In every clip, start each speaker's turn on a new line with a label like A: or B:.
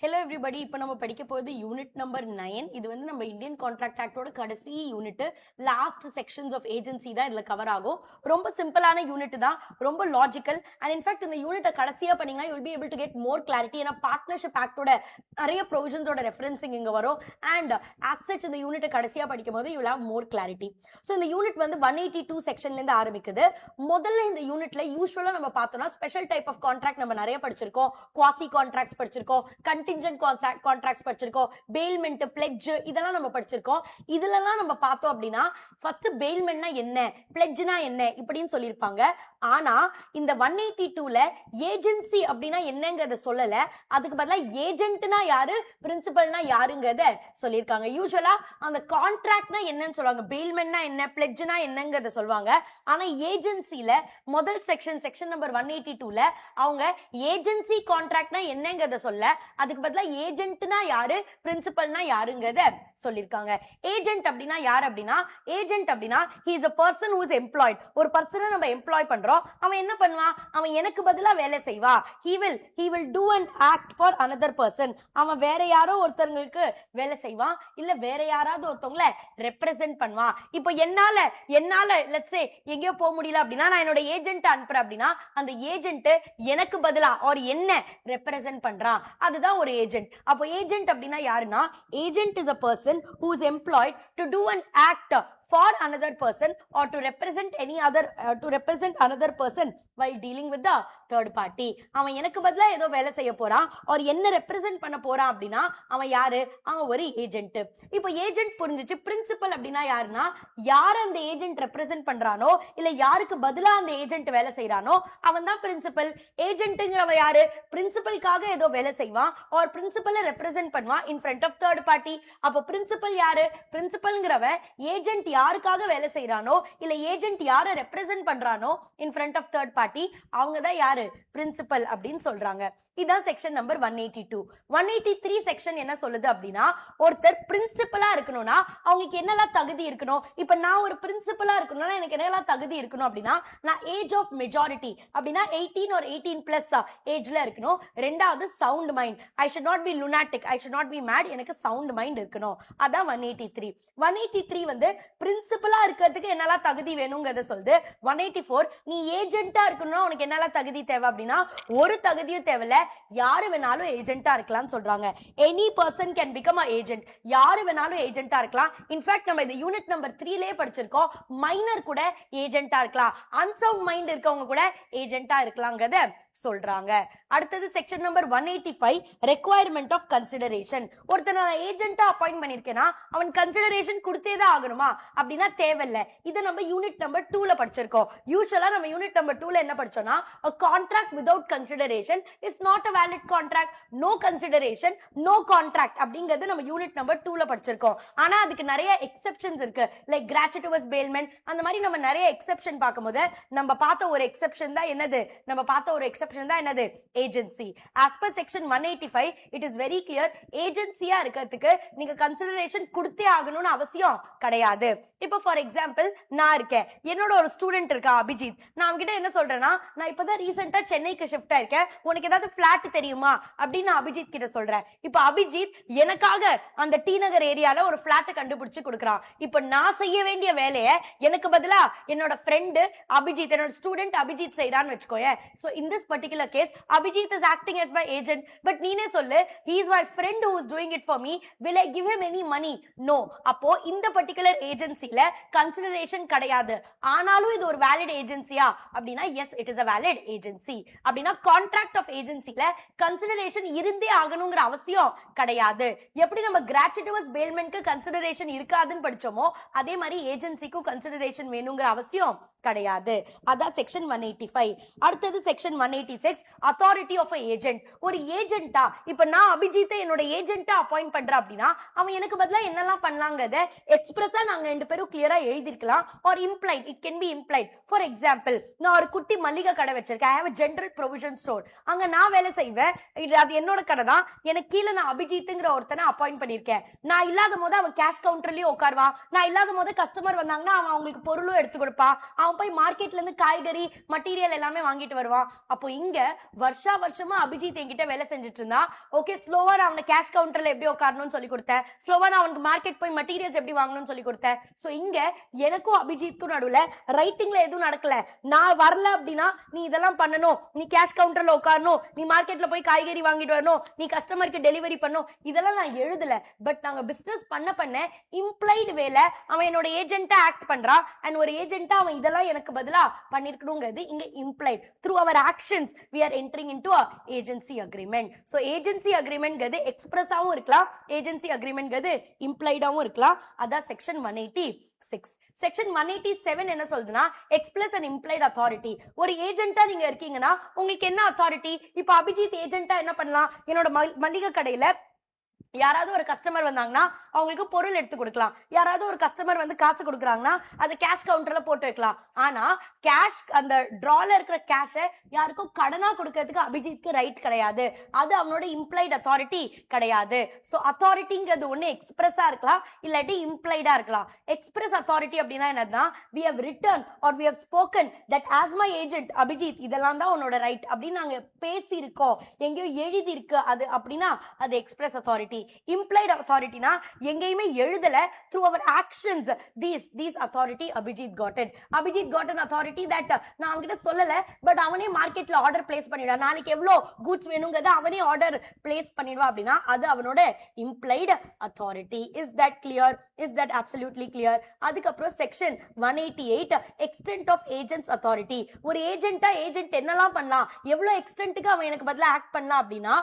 A: Hello everybody. இப்போ நம்ம படிக்க போகுது யூனிட் நம்பர் 9. இது வந்து நம்ம இந்தியன் கான்ட்ராக்ட் ஆக்டோட கடைசி unit. Last sections of agency தான் இதில் கவர் ஆகும். ரொம்ப சிம்பிளான யூனிட் தான், ரொம்ப லாஜிக்கல். அண்ட் இன்ஃபேக்ட் இந்த யூனிட்டை கடைசியாக பண்ணீங்கன்னா you'll be able to get more clarity. ஏன்னா பார்ட்னர்ஷிப் ஆக்டோட நிறைய ப்ரொவிஷன்ஸோட ரெஃபரன்சிங் இங்கே வரும். அண்ட் ஆஸ் சச் இந்த யூனிட்டை கடைசியாக படிக்கும் போது you will have more clarity. So இந்த யூனிட் வந்து 182 செக்ஷன்லேருந்து ஆரம்பிக்குது. முதல்ல இந்த யூனிட்ல யூஸ்வலாக நம்ம பார்த்தோம்னா ஸ்பெஷல் டைப் ஆஃப் கான்ட்ராக்ட் நம்ம நிறைய படிச்சிருக்கோம். குவாசி கான்ட்ராக்ட்ஸ் படிச்சிருக்கோம், கண்டிஞ்சன்ட் கான்ட்ராக்ட்ஸ் படிச்சிருக்கோம், பெயில்மென்ட், பிளெட்ஜ் இதெல்லாம் நம்ம படிச்சிருக்கோம். இதுலலாம் நம்ம பார்த்தோம் அப்படின்னா ஃபர்ஸ்ட் பெயில்மென்ட்னா என்ன, பிளெட்ஜ்னா என்ன இப்படின்னு சொல்லியிருப்பாங்க. ஆனா இந்த 182ல ஏஜென்சி அப்படின்னா என்னங்கறத சொல்லல. அதுக்கு பதிலா ஏஜென்ட்னா யாரு, பிரின்சிபல்னா யாருங்கறத சொல்லியிருக்காங்க. யூசுவலா அந்த கான்ட்ராக்ட்னா என்னன்னு சொல்லுவாங்க, பெயில்மென்ட்னா என்ன, பிளெட்ஜ்னா என்னங்கறத சொல்லுவாங்க. ஆனா ஏஜென்சில முதல் செக்ஷன் நம்பர் 182ல அவங்க ஏஜென்சி கான்ட்ராக்ட்னா என்னங்கறத சொல்ல, அதுக்கு பதிலா ஏஜென்ட்னா யாரு, பிரின்சிபல்னா யாருங்கறத சொல்லிருக்காங்க. ஏஜென்ட் அப்படின்னா யார் அப்படின்னா, ஏஜென்ட் அப்படின்னா he is a person who is employed. ஒரு பர்சனை நம்ம எம்ப்ளாய் பண்றோம், அவன் என்ன பண்ணுவான், அவன் எனக்கு பதிலா வேலை செய்வா. he will do an act for another person. அவன் வேற யாரோ ஒருத்தங்களுக்கு வேலை செய்வான், இல்ல வேற யாராவது ஒருத்தவங்களை ரெப்ரசென்ட் பண்ணுவான். இப்போ என்னால லெட்ஸ் சே எங்கேயோ போக முடியல அப்படின்னா நான் என்னோட ஏஜென்ட் அனுப்புறேன் அப்படின்னா அந்த ஏஜென்ட் எனக்கு பதிலா ஒரு என்ன ரெப்ரசென்ட் பண்றான், அதுதான் ஒரு ஏஜென்ட். அப்போ ஏஜென்ட் அப்படின்னா யாருன்னா, agent is a person who is employed to do an act for another person or to represent another person while dealing with the third party. அவன் எனக்கு பதிலா ஏதோ வேலை செய்ய போறான், or என்ன ரெப்ரசென்ட் பண்ண போறான் அப்படின்னா அவன் யாரு, அவன் ஒரு ஏஜென்ட். இப்போ ஏஜென்ட் புரிஞ்சிச்சு. பிரின்சிபல் அப்படின்னா யாருன்னா, யார் அந்த ஏஜென்ட் ரெப்ரசென்ட் பண்றானோ இல்ல யாருக்கு பதிலா அந்த ஏஜென்ட் வேலை செய்யறானோ அவன் தான் பிரின்சிபல். ஏஜென்ட்ங்கிறவ யாரு, பிரின்சிபலுக்காக ஏதோ வேலை செய்வான் or பிரின்சிபலை ரெப்ரசென்ட் பண்ணுவான் in front of third party. அப்போ பிரின்சிபல் யாரு, பிரின்சிபல்ங்கிறவ ஏஜென்ட் யாருக்காக வேலை செய்யறானோ இல்ல ஏஜென்ட் யாரை represent பண்றானோ in front of third party அவங்க தான் யாரு, பிரின்சிபல் அப்படின்னு சொல்றாங்க. இதான் செக்ஷன் நம்பர் 182. 183 செக்ஷன் என்ன சொல்லுது அப்படின்னா, ஒருத்தர் பிரின்சிபலா இருக்கணும்னா அவங்களுக்கு என்னெல்லாம் தகுதி இருக்கணும். இப்ப நான் ஒரு பிரின்சிபலா இருக்கணும்னா எனக்கு என்னெல்லாம் தகுதி இருக்கணும் அப்படின்னா, நான் ஏஜ் ஆஃப் மெஜாரிட்டி அப்படின்னா 18 or 18+ ஏஜ்ல இருக்கணும். ரெண்டாவது sound mind, I should not be lunatic, I should not be made, எனக்கு சவுண்ட் மைண்ட் இருக்கணும். அதான் 183. 183 வந்து பிரின்சிபலா இருக்கிறதுக்கு என்னெல்லாம் தகுதி வேணுங்கிறத சொல்லுது. 184 நீ ஏஜென்ட்டா இருக்கணும்னா உனக்கு என்னெல்லாம் தகுதி தேவை அப்படின்னா ஒரு தகுதியும் தேவையில்ல, யாரு வேணாலும் ஏஜென்ட்டா இருக்கலாம்னு சொல்றாங்க. Any person can become a agent, யாரு வேணாலும் ஏஜென்ட்டா இருக்கலாம். இன்ஃபேக்ட் நம்ம இந்த யூனிட் நம்பர் 3லயே படிச்சிருக்கோம், மைனர் கூட ஏஜென்ட்டா இருக்கலாம், அன்சவுண்ட் மைண்ட் இருக்கவங்க கூட ஏஜென்ட்டா இருக்கலாம்ங்கறத சொல்றாங்க. அடுத்தது section number 185 requirement of consideration. ஒருத்தர் நான் ஏஜென்ட்டா அப்பாயிண்ட் பண்ணிருக்கேனா அவன் கன்சிடரேஷன் கொடுத்தே தான் ஆகணுமா அப்படின்னா தேவையில்லை. இதை நம்ம யூனிட் நம்பர் 2ல படிச்சிருக்கோம். யூசுவலா நம்ம யூனிட் நம்பர் 2ல என்ன படிச்சோம்னா, a contract without consideration is not a valid contract, no consideration no contract அப்படிங்கிறது நம்ம யூனிட் நம்பர் 2ல படிச்சிருக்கோம். ஆனா அதுக்கு நிறைய எக்ஸெப்ஷன்ஸ் இருக்கு, லைக் gratuitous bailment. அந்த மாதிரி நம்ம நிறைய எக்ஸெப்ஷன் பார்க்கும்போது நம்ம பார்த்த ஒரு எக்ஸெப்ஷன் தான் என்னது, agency. as per section 185 it is very clear, ஏஜென்சியா இருக்கிறதுக்கு நீங்க கன்சிடரேஷன் கொடுத்தே ஆகணும்னு அவசியம் கிடையாது. இப்போ ஃபார் எக்ஸாம்பிள் நான் இருக்கேன், என்னோட ஒரு ஸ்டூடெண்ட் இருக்கா அபிஜித். நான் அவன்கிட்ட என்ன சொல்றேன்னா, நான் இப்பதான் ரீசெண்டா சென்னைக்கு ஷிஃப்ட் ஆயிருக்கேன், உனக்கு ஏதாவது பிளாட் தெரியுமா அப்படின்னு நான் அபிஜித் கிட்ட சொல்றேன். இப்போ அபிஜித் எனக்காக அந்த டி நகர் ஏரியால ஒரு பிளாட்டை கண்டுபிடிச்சு கொடுக்குறான். இப்போ நான் செய்ய வேண்டிய வேலையை எனக்கு பதிலா என்னோட ஃப்ரெண்டு அபிஜித், என்னோட ஸ்டூடெண்ட் அபிஜித் செய்யறான்னு வச்சுக்கோயே. So in this particular case Abhijit is acting as my agent. But நீனே சொல்லு, he is my friend who is doing it for me, will I give him any money? No. அப்போ இந்த particular agencyல consideration கிடையாது. ஆனாலும் இது ஒரு valid agencyயா அப்படின்னா yes it is a valid agency. அப்படின்னா contract of agencyல consideration இருந்தே ஆகணுங்கிற அவசியம் கிடையாது. எப்படி நம்ம gratuitous bailmentக்கு consideration இருக்காதுன்னு படிச்சோமோ அதே மாதிரி ஏஜென்சிக்கும் consideration வேணுங்கிற அவசியம் கிடையாது. அதான் செக்ஷன் 185. அடுத்தது section 186 authority of a agent. ஒரு ஏஜென்ட்டா இப்ப நான் அபிஜித்தை என்னோட ஏஜென்ட்டா அப்பாயிண்ட் பண்றேன் அப்படின்னா அவன் எனக்கு பதிலா என்னெல்லாம் பண்ணலாங்கிறத எக்ஸ்பிரஸா நாங்க 2 பேரும் கிளியரா எழுதிருக்கலாம் or implied, it can be implied. For example, நான் ஒரு குட்டி மளிகை கடை வச்சிருக்கேன், I have a general provision store. அங்க நான் வேலை செய்வேன், அது என்னோட கடை தான். எனக்கு கீழே நான் அபிஜித்ங்கிற ஒருத்தனை அப்பாயிண்ட் பண்ணிருக்கேன். நான் இல்லாத போது அவன் கேஷ் கவுண்டர்லயும் உட்காருவான், நான் இல்லாத போது கஸ்டமர் வந்தாங்கன்னா அவன் அவங்களுக்கு பொருளும் எடுத்து கொடுப்பான், அவன் போய் மார்க்கெட்ல இருந்து காய்கறி மெட்டீரியல் எல்லாமே வாங்கிட்டு வருவான். அப்போ இங்க வருஷமா அபிஜித் என்கிட்ட வேலை செஞ்சுட்டு இருந்தா, ஓகே ஸ்லோவா நான் அவனை கேஷ் கவுண்டர்ல எப்படி உட்காரணும்னு சொல்லி கொடுத்தேன், ஸ்லோவா நான் அவனுக்கு மார்க்கெட் போய் மெட்டீரியல்ஸ் எப்படி வாங்கணும்னு சொல்லி கொடுத்தேன். சோ இங்க எனக்கும் அபிஜித்க்கும் நடுவுல ரைட்டிங்ல எதுவும் நடக்கல. நான் வரல அப்படின்னா நீ இதெல்லாம் பண்ணணும், நீ கேஷ் கவுண்டர்ல உட்காரணும், நீ மார்க்கெட்ல போய் காய்கறி வாங்கிட்டு வரணும், நீ கஸ்டமருக்கு டெலிவரி பண்ணும், இதெல்லாம் நான் எழுதல. பட் நாங்க பிசினஸ் பண்ண இம்ப்ளைடு வேலை அவன் என்னோட ஏஜென்ட்டா ஆக்ட் பண்றான், அண்ட் ஒரு ஏஜென்ட்டா அவன் இதெல்லாம் எனக்கு பதிலா பண்ணிருக்கணுங்கிறது இங்க implied. Through our actions we are entering into a agency agreement. so agency agreement கது எக்ஸ்பிரஸாவும் இருக்கலாம், ஏஜென்சி அக்ரிமெண்ட் கது இம்ப்ளைடாவும் இருக்கலாம். அதான் செக்ஷன் 186. செக்ஷன் 187 என்ன சொல்லுதுன்னா, எக்ஸ்பிரஸ் அண்ட் இம்ப்ளைட் அத்தாரிட்டி. ஒரு ஏஜென்ட்டா நீங்க இருக்கீங்கன்னா உங்களுக்கு என்ன அத்தாரிட்டி? இப்ப அபிஜித் ஏஜென்ட்டா என்ன பண்ணலாம், என்னோட மளிகை கடையில யாராவது ஒரு கஸ்டமர் வந்தாங்கன்னா அவங்களுக்கு பொருள் எடுத்து கொடுக்கலாம், யாராவது ஒரு கஸ்டமர் வந்து காசு கொடுக்குறாங்கன்னா அது கேஷ் கவுண்டர்ல போட்டு வைக்கலாம். ஆனா கேஷ் அந்த டிரால இருக்கிற கேஷை யாருக்கும் கடனா கொடுக்கறதுக்கு அபிஜித்க்கு ரைட் கிடையாது, அது அவனோட இம்ப்ளைட் அத்தாரிட்டி கிடையாது. சோ அத்தாரிட்டிங்கிறது ஒண்ணு எக்ஸ்பிரஸா இருக்கலாம், இல்லாட்டி இம்ப்ளைடா இருக்கலாம். எக்ஸ்பிரஸ் அத்தாரிட்டி அப்படின்னா என்னன்னா, we have written or we have spoken that as my agent Abhijit இதெல்லாம் தான் உன்னோட ரைட் அப்படின்னு நாங்க பேசி இருக்கோம், எங்கேயோ எழுதி இருக்கு அது அப்படின்னா அது express authority. implied authority na எங்கேயுமே எழுதல, through our actions these authority Abhijit got it. Abhijit got an authority that நான் அவங்கிட்ட சொல்லல, பட் அவனே மார்க்கெட்ல ஆர்டர் பிளேஸ் பண்ணிடுவான், நாளைக்கு எவ்வளோ கூட்ஸ் வேணுங்கிறத அவனே ஆர்டர் பிளேஸ் பண்ணிடுவான் அப்படின்னா அது அவனோட implied authority. is that clear? is that absolutely clear? அதுக்கப்புறம் section 188 extent of agents authority. ஒரு ஏஜென்ட்டா ஏஜென்ட் என்னெல்லாம் பண்ணலாம், எவ்வளவு எக்ஸ்டென்ட்டுக்கு அவன் எனக்கு பதிலா ஆக்ட் பண்ணலாம் அப்படின்னா,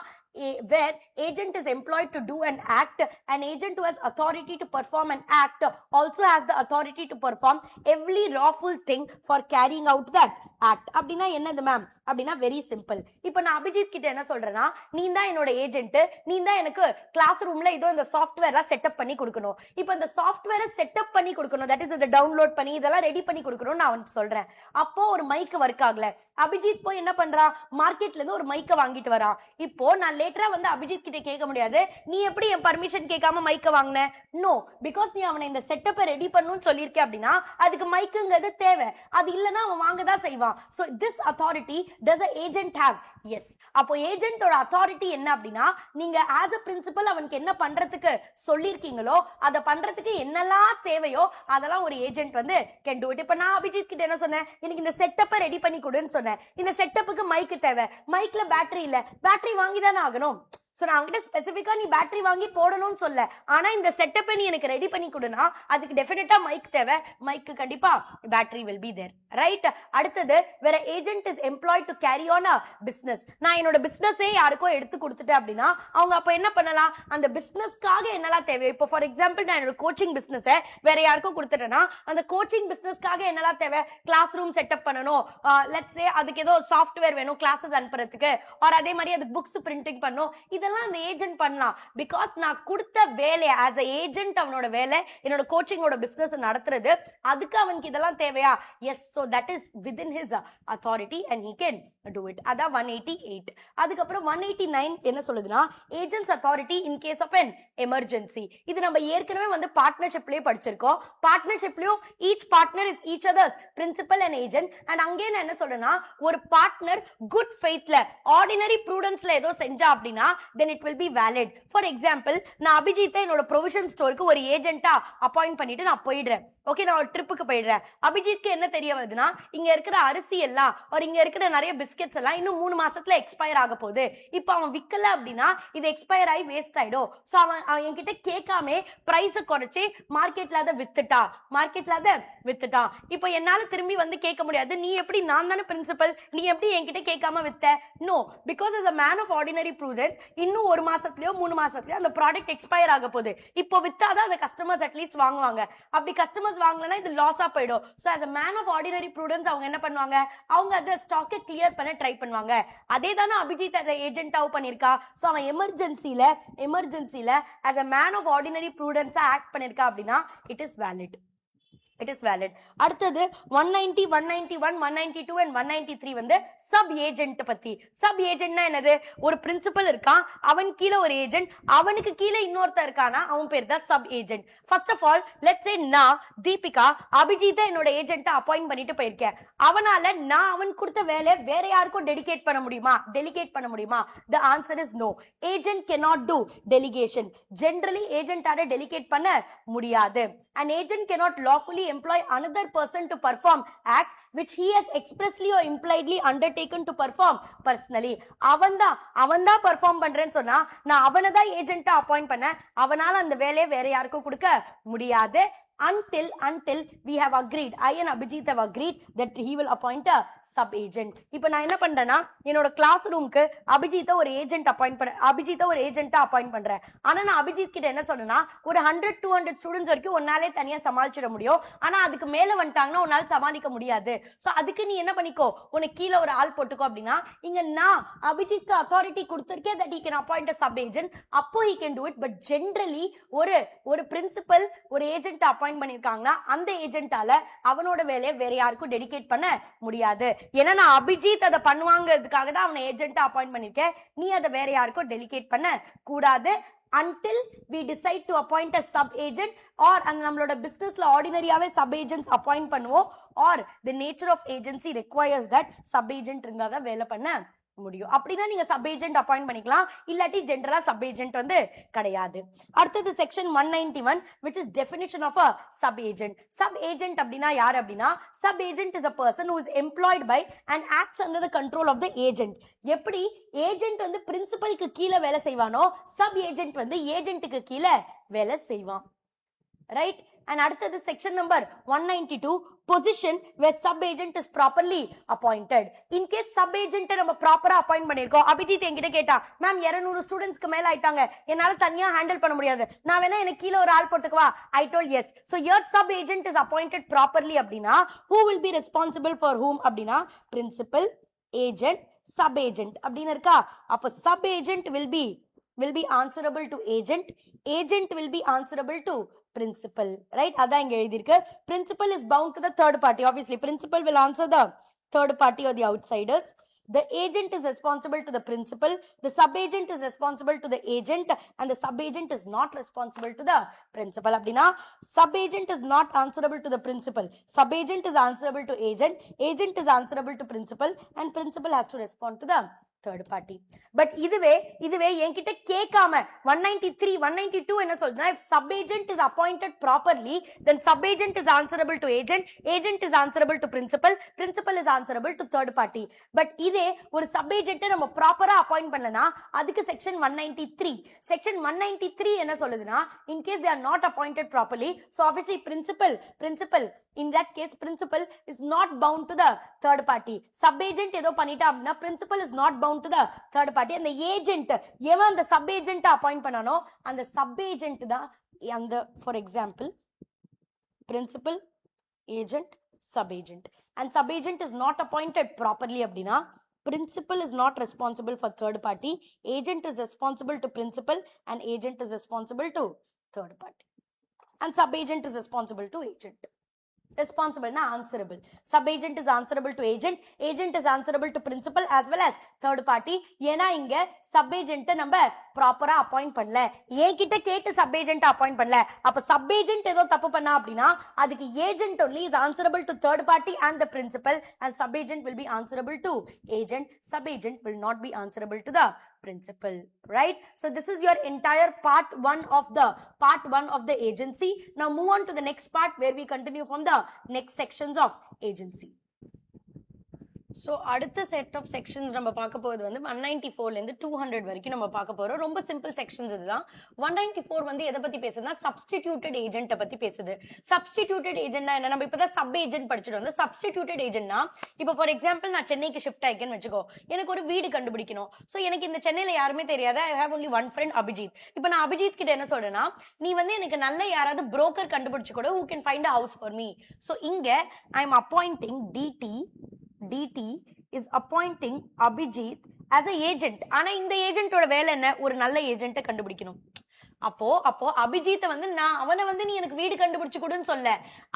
A: where agent is employed to do an act, an agent who has authority to perform an act also has the authority to perform every lawful thing for carrying out that act. அப்படின்னா என்னது ma'am அப்படின்னா, very simple. இப்போ நான் அபிஜித் கிட்ட என்ன சொல்றேன்னா, நீ தான் என்னோட ஏஜென்ட், நீ தான் எனக்கு கிளாஸ் ரூம்ல இதோ இந்த சாஃப்ட்வேரை செட்டப் பண்ணி கொடுக்கணும், இப்போ இந்த சாஃப்ட்வேரை செட்டப் பண்ணி கொடுக்கணும், தட் இஸ் இதை டவுன்லோட் பண்ணி இதெல்லாம் ரெடி பண்ணி கொடுக்கணும் நான் அவனுக்கு சொல்றேன். அப்போ ஒரு மைக் ஒர்க் ஆகல, அபிஜித் போய் என்ன பண்றான், மார்க்கெட்ல இருந்து ஒரு மைக்கை வாங்கிட்டு வரான். இப்போ நான் லேட்டரா வந்து அபிஜித் கிட்ட கேட்க முடியாது, நீ எப்படி என் பர்மிஷன் கேட்காம மைக்க வாங்கின? நோ, பிகாஸ் நீ அவனை இந்த செட்டப்பை ரெடி பண்ணணும்னு சொல்லியிருக்க அப்படின்னா அதுக்கு மைக்குங்கிறது தேவை, அது இல்லைன்னா அவன் வாங்க தான் செய்வான். So this authority does a agent have? yes. அப்போ ஏஜென்ட்டோட அத்தாரிட்டி என்ன அப்படின்னா, நீங்க ஆஸ் a பிரின்சிபல் அவனுக்கு என்ன பண்றதுக்கு சொல்லியிருக்கீங்களோ அதை பண்றதுக்கு என்னெல்லாம் தேவையோ அதெல்லாம் ஒரு ஏஜென்ட் வந்து கேன் டு இட். இப்போ நான் அபிஜித் கிட்ட என்ன சொன்னேன், எனக்கு இந்த செட்டப்பை ரெடி பண்ணி கொடுன்னு சொன்னேன், இந்த செட்டப்புக்கு மைக்கு தேவை, மைக்ல பேட்டரி இல்ல, பேட்டரி வாங்கி தானே ஆகணும். சோ நான் அவங்கிட்ட ஸ்பெசிஃபிக்கா நீ பேட்டரி வாங்கி போடணும்னு சொல்ல, ஆனா இந்த செட்டப்பை நீ எனக்கு ரெடி பண்ணி கொடுனா அதுக்கு டெஃபினட்டா மைக் தேவை, மைக்கு கண்டிப்பா battery will be there, right? அடுத்தது, வேற agent is employed to carry on a business. நான் என்னோட பிசினஸே யாருக்கோ எடுத்து கொடுத்துட்டேன் அப்படின்னா அவங்க அப்ப என்ன பண்ணலாம், அந்த பிசினஸ்க்காக என்னெல்லாம் தேவை, இப்போ ஃபார் எக்ஸாம்பிள் நான் என்னோட கோச்சிங் பிசினஸ் வேற யாருக்கோ கொடுத்துட்டேன்னா அந்த கோச்சிங் பிசினஸ்க்காக என்னெல்லாம் தேவை, கிளாஸ் ரூம் செட்டப் பண்ணணும், லெட்ஸ் சே அதுக்கு ஏதோ சாஃப்ட்வேர் வேணும் கிளாஸஸ் அனுப்புறதுக்கு, ஆர் அதே மாதிரி அதுக்கு புக்ஸ் பிரிண்டிங் பண்ணும், இதெல்லாம் அந்த ஏஜென்ட் பண்ணலாம். பிகாஸ் நான் கொடுத்த வேலை ஆஸ் a ஏஜென்ட், அவனோட வேலை என்னோட கோச்சிங்கோட பிசினஸ் நடத்துறது, அதுக்கு அவனுக்கு இதெல்லாம் தேவையா? S. so that is within his authority and he can do it. அதான் 188. அதுக்கப்புறம் 189 என்ன சொல்லுதுன்னா, agents authority in case of an emergency. இது நம்ம ஏற்கனவே வந்து பார்ட்னர்ஷிப்லயே படிச்சிருக்கோம். பார்ட்னர்ஷிப்லயும் each partner is each other's principal and agent. And அங்கே நான் என்ன சொல்றேன்னா, ஒரு பார்ட்னர் குட் ஃபெய்த்ல ஆர்டினரி ப்ரூடன்ஸ்ல ஏதோ செஞ்சா அப்படின்னா then it will be valid. for example, நான் அபிஜித்தை என்னோட ப்ரொவிஷன் ஸ்டோருக்கு ஒரு ஏஜென்ட்டா அப்பாயிண்ட் பண்ணிட்டு நான் போயிடுறேன். ஓகே, நான் ஒரு ட்ரிப்புக்கு போயிடுறேன். அபிஜித்க்கு என்ன தெரிய வருதுன்னா, இங்க இருக்கிற அரிசி எல்லாம் ஒரு இங்க இருக்கிற நிறைய பிஸ்கெட்ஸ் எல்லாம் இன்னும் 3 மாசத்துல எக்ஸ்பயர் ஆக போகுது, இப்போ அவன் விற்கல அப்படின்னா இது எக்ஸ்பயர் ஆகி வேஸ்ட் ஆயிடும். ஸோ அவன் என்கிட்ட கேட்காம பிரைஸை குறைச்சி மார்க்கெட்ல அதை வித்துட்டான். இப்போ என்னால திரும்பி வந்து கேட்க முடியாது, நீ எப்படி, நான் தானே பிரின்சிபல், நீ எப்படி என்கிட்ட கேட்காம வித்த? No, because as a man of ordinary prudence இன்னும் 1 மாசத்துலயோ 3 மாசத்துலயோ அந்த ப்ராடக்ட் எக்ஸ்பயர் ஆக போகுது, இப்போ வித்தாதான் அந்த கஸ்டமர்ஸ் அட்லீஸ்ட் வாங்குவாங்க. அப்படி கஸ்டமர்ஸ் வாங்கலனா இது லாஸா போயிடும். So as a man of ordinary prudence அவங்க என்ன பண்ணுவாங்க, அவங்க அந்த ஸ்டாக்கை கிளியர் பண்ண ட்ரை பண்ணுவாங்க. அதே தானே அபிஜித் அதை ஏஜென்ட்டாவும் பண்ணிருக்கா. சோ அவன் எமர்ஜென்சில as a man of ordinary prudence act பண்ணிருக்கா அப்படின்னா it is valid. it is valid. அடுத்தது 190, 191, 192 and 193 வந்து சப் ஏஜென்ட் பத்தி. சப் ஏஜென்ட்னா என்னது? ஒரு பிரின்சிபல் இருக்கான், அவன் கீழ ஒரு ஏஜென்ட், அவனுக்கு கீழ இன்னொருத்தர் இருக்கானா, அவன் பேர் தான் sub agent. First of all let's say நான் தீபிகா அபிஜித்தை என்னோட ஏஜென்ட்டா அப்பாயிண்ட் பண்ணிட்டு போயிருக்கேன். அவனால நான் அவன் கொடுத்த வேலை வேற யாருக்கும் டெலிகேட் பண்ண முடியுமா? The answer is no. Agent cannot do delegation. Generally ஏஜென்ட்டால டெலிகேட் பண்ண முடியாது. An agent cannot lawfully employ another person to perform acts which he has expressly or impliedly undertaken to perform personally. அவன்தான் perform பண்றேன்னு சொன்னா நான் அவனை தான் ஏஜென்ட்டா appoint பண்ண, அவனால அந்த வேலையை வேற யாருக்கும் கொடுக்க முடியாது. Until we have agreed, I and Abhijit have agreed that he will appoint a sub agent. இப்போ நான் என்ன பண்றேன்னா என்னோட கிளாஸ் ரூமுக்கு அபிஜித்தை ஒரு ஏஜென்ட் அப்பாயிண்ட் பண்றேன். ஆனா நான் அபிஜித் கிட்ட என்ன சொன்னேன்னா ஒரு 100-200 ஸ்டூடெண்ட்ஸ் வரைக்கும் உன்னாலே தனியா சமாளிச்சிட முடியும், ஆனா அதுக்கு மேல வந்துட்டாங்கன்னா உன்னால சமாளிக்க முடியாது. சோ அதுக்கு நீ என்ன பண்ணிக்கோ, உனக்கு கீழே ஒரு ஆள் போட்டுக்கோ அப்படின்னா இங்க நான் அபிஜித்க்கு அத்தாரிட்டி கொடுத்திருக்கேன் that he can appoint a sub agent. அப்போ he can do it. But generally ஒரு பிரின்சிபல் ஒரு ஏஜென்ட் அப்பாயிண்ட் பண்ணிருக்காங்கன்னா அந்த ஏஜென்ட்டால அவனோட வேலையை வேற யாருக்கும் டெடிகேட் பண்ண முடியாது. ஏன்னா நான் அபிஜித் அதை பண்ணுவாங்கிறதுக்காக தான் அவனை ஏஜென்ட்டா அப்பாயிண்ட் பண்ணிருக்கேன், நீ அதை வேற யாருக்கும் டெலிகேட் பண்ண கூடாது. Until we decide to appoint a sub agent or and நம்மளோட பிசினஸ்ல ஆர்டினரியாவே sub agents அப்பாயிண்ட் பண்ணுவோம், or the nature of agency requires that sub agent இருந்தா தான் வேலை பண்ண முடியும். அப்படின்னா நீங்க சப் ஏஜென்ட் அப்பாயிண்ட் பண்ணிக்கலாம், இல்லாட்டி ஜெனரலா சப் ஏஜென்ட் வந்து கிடையாது. அடுத்தது section 191 which is definition of a sub agent. Sub agent அப்படின்னா யார் அப்படின்னா sub agent is a person who is employed by and acts under the control of the agent. எப்படி ஏஜென்ட் வந்து பிரின்சிபலுக்கு கீழே வேலை செய்வானோ சப் ஏஜென்ட் வந்து ஏஜென்ட்டுக்கு கீழே வேலை செய்வான். ரைட்? And அடுத்தது section number 192 position where sub agent is properly appointed. In case sub agent நம்ம ப்ராப்பரா அப்பாயிண்ட் பண்ணிருக்கோம், அபிஜித் என்கிட்ட கேட்டா மேம் 200 ஸ்டூடெண்ட்ஸ்க்கு மேல ஆயிட்டாங்க, என்னால தனியா ஹேண்டில் பண்ண முடியாது, நான் வேணா எனக்கு கீழே ஒரு ஆள் போட்டுக்கவா? I told yes. So your sub agent is appointed properly அப்படின்னா who will be responsible for whom அப்படின்னா principal, agent, sub agent அப்படின்னு இருக்கா. அப்ப sub agent will be answerable to agent will be answerable to principal. Right? அதான் இங்க எழுதிருக்கு. Principal is bound to the third party. Obviously principal will answer the third party or the outsiders. The agent is responsible to the principal, the sub agent is responsible to the agent, and the sub agent is not responsible to the principal. அப்படினா sub agent is not answerable to the principal, sub agent is answerable to agent, agent is answerable to principal, and principal has to respond to the third party. But இதுவே என்கிட்ட கேட்காம 193 192 என்ன சொல்றதுன்னா if sub agent is appointed properly then sub agent is answerable to agent, agent is answerable to principal, principal is answerable to third party. But இதே ஒரு sub agent நம்ம ப்ராப்பரா appoint பண்ணலனா அதுக்கு செக்ஷன் 193 என்ன சொல்லுதுன்னா in case they are not appointed properly, so obviously principal in that case principal is not bound to the third party. Sub agent ஏதோ பண்ணிட்டா அப்படின்னா principal is not bound to the third party. அந்த agent எவன் அந்த sub agent appoint பண்ணானோ அந்த sub agent தான் அந்த for example principal, agent, sub agent. and sub agent is not appointed properly அப்படின்னா principal is not responsible for third party, agent is responsible to principal, and agent is responsible to third party, and sub agent is responsible to agent. Responsible na answerable. Sub agent is answerable to agent, agent is answerable to principal as well as third party. ஏனா இங்க sub agent நம்ம ப்ராப்பரா appoint பண்ணல, ஏகிட்ட கேட்டு sub agent appoint பண்ணல. அப்ப sub agent ஏதோ தப்பு பண்ணா அப்படினா அதுக்கு agent only is answerable to third party and the principal, and sub agent will be answerable to agent, sub agent will not be answerable to the principal. Right? So this is your entire part 1 of the agency. Now move on to the next part where we continue from the next sections of agency. So அடுத்த set of sections நம்ம பார்க்க போகிறது வந்து 194 இருந்து 200 வரைக்கும் நம்ம பார்க்க போறோம். ரொம்ப சிம்பிள் செக்ஷன்ஸ் இதுதான். 194 வந்து எதை பத்தி பேசுதுன்னா சப்ஸ்டிடியூட்டட் ஏஜென்ட்டை பத்தி பேசுது. சப்ஸ்டிடியூட்டட் ஏஜென்ட்னா என்ன? நம்ம இப்பதான் சப் ஏஜென்ட் படிச்சுட்டு வந்து சப்ஸ்டிடியூட்டட் ஏஜென்ட்னா இப்போ ஃபார் எக்ஸாம்பிள் நான் சென்னைக்கு ஷிஃப்ட் ஆயிக்கேன்னு வச்சுக்கோ, எனக்கு ஒரு வீடு கண்டுபிடிக்கணும். ஸோ எனக்கு இந்த சென்னையில யாருமே தெரியாது, I have only one friend Abhijit. இப்போ நான் அபிஜித் கிட்ட என்ன சொல்றேன்னா நீ வந்து எனக்கு நல்ல யாராவது புரோக்கர் கண்டுபிடிச்சு கூட who can find a house for me. So இங்க I am appointing DT is appointing Abhijit as a agent. ஆனா இந்த ஏஜென்ட்டோட வேலை என்ன? ஒரு நல்ல ஏஜென்ட்டை கண்டுபிடிக்கணும். அப்போ அப்போ அபிஜித்தை வந்து நான் அவனை வந்து நீ எனக்கு வீடு கண்டுபிடிச்சு கொடுன்னு சொல்ல,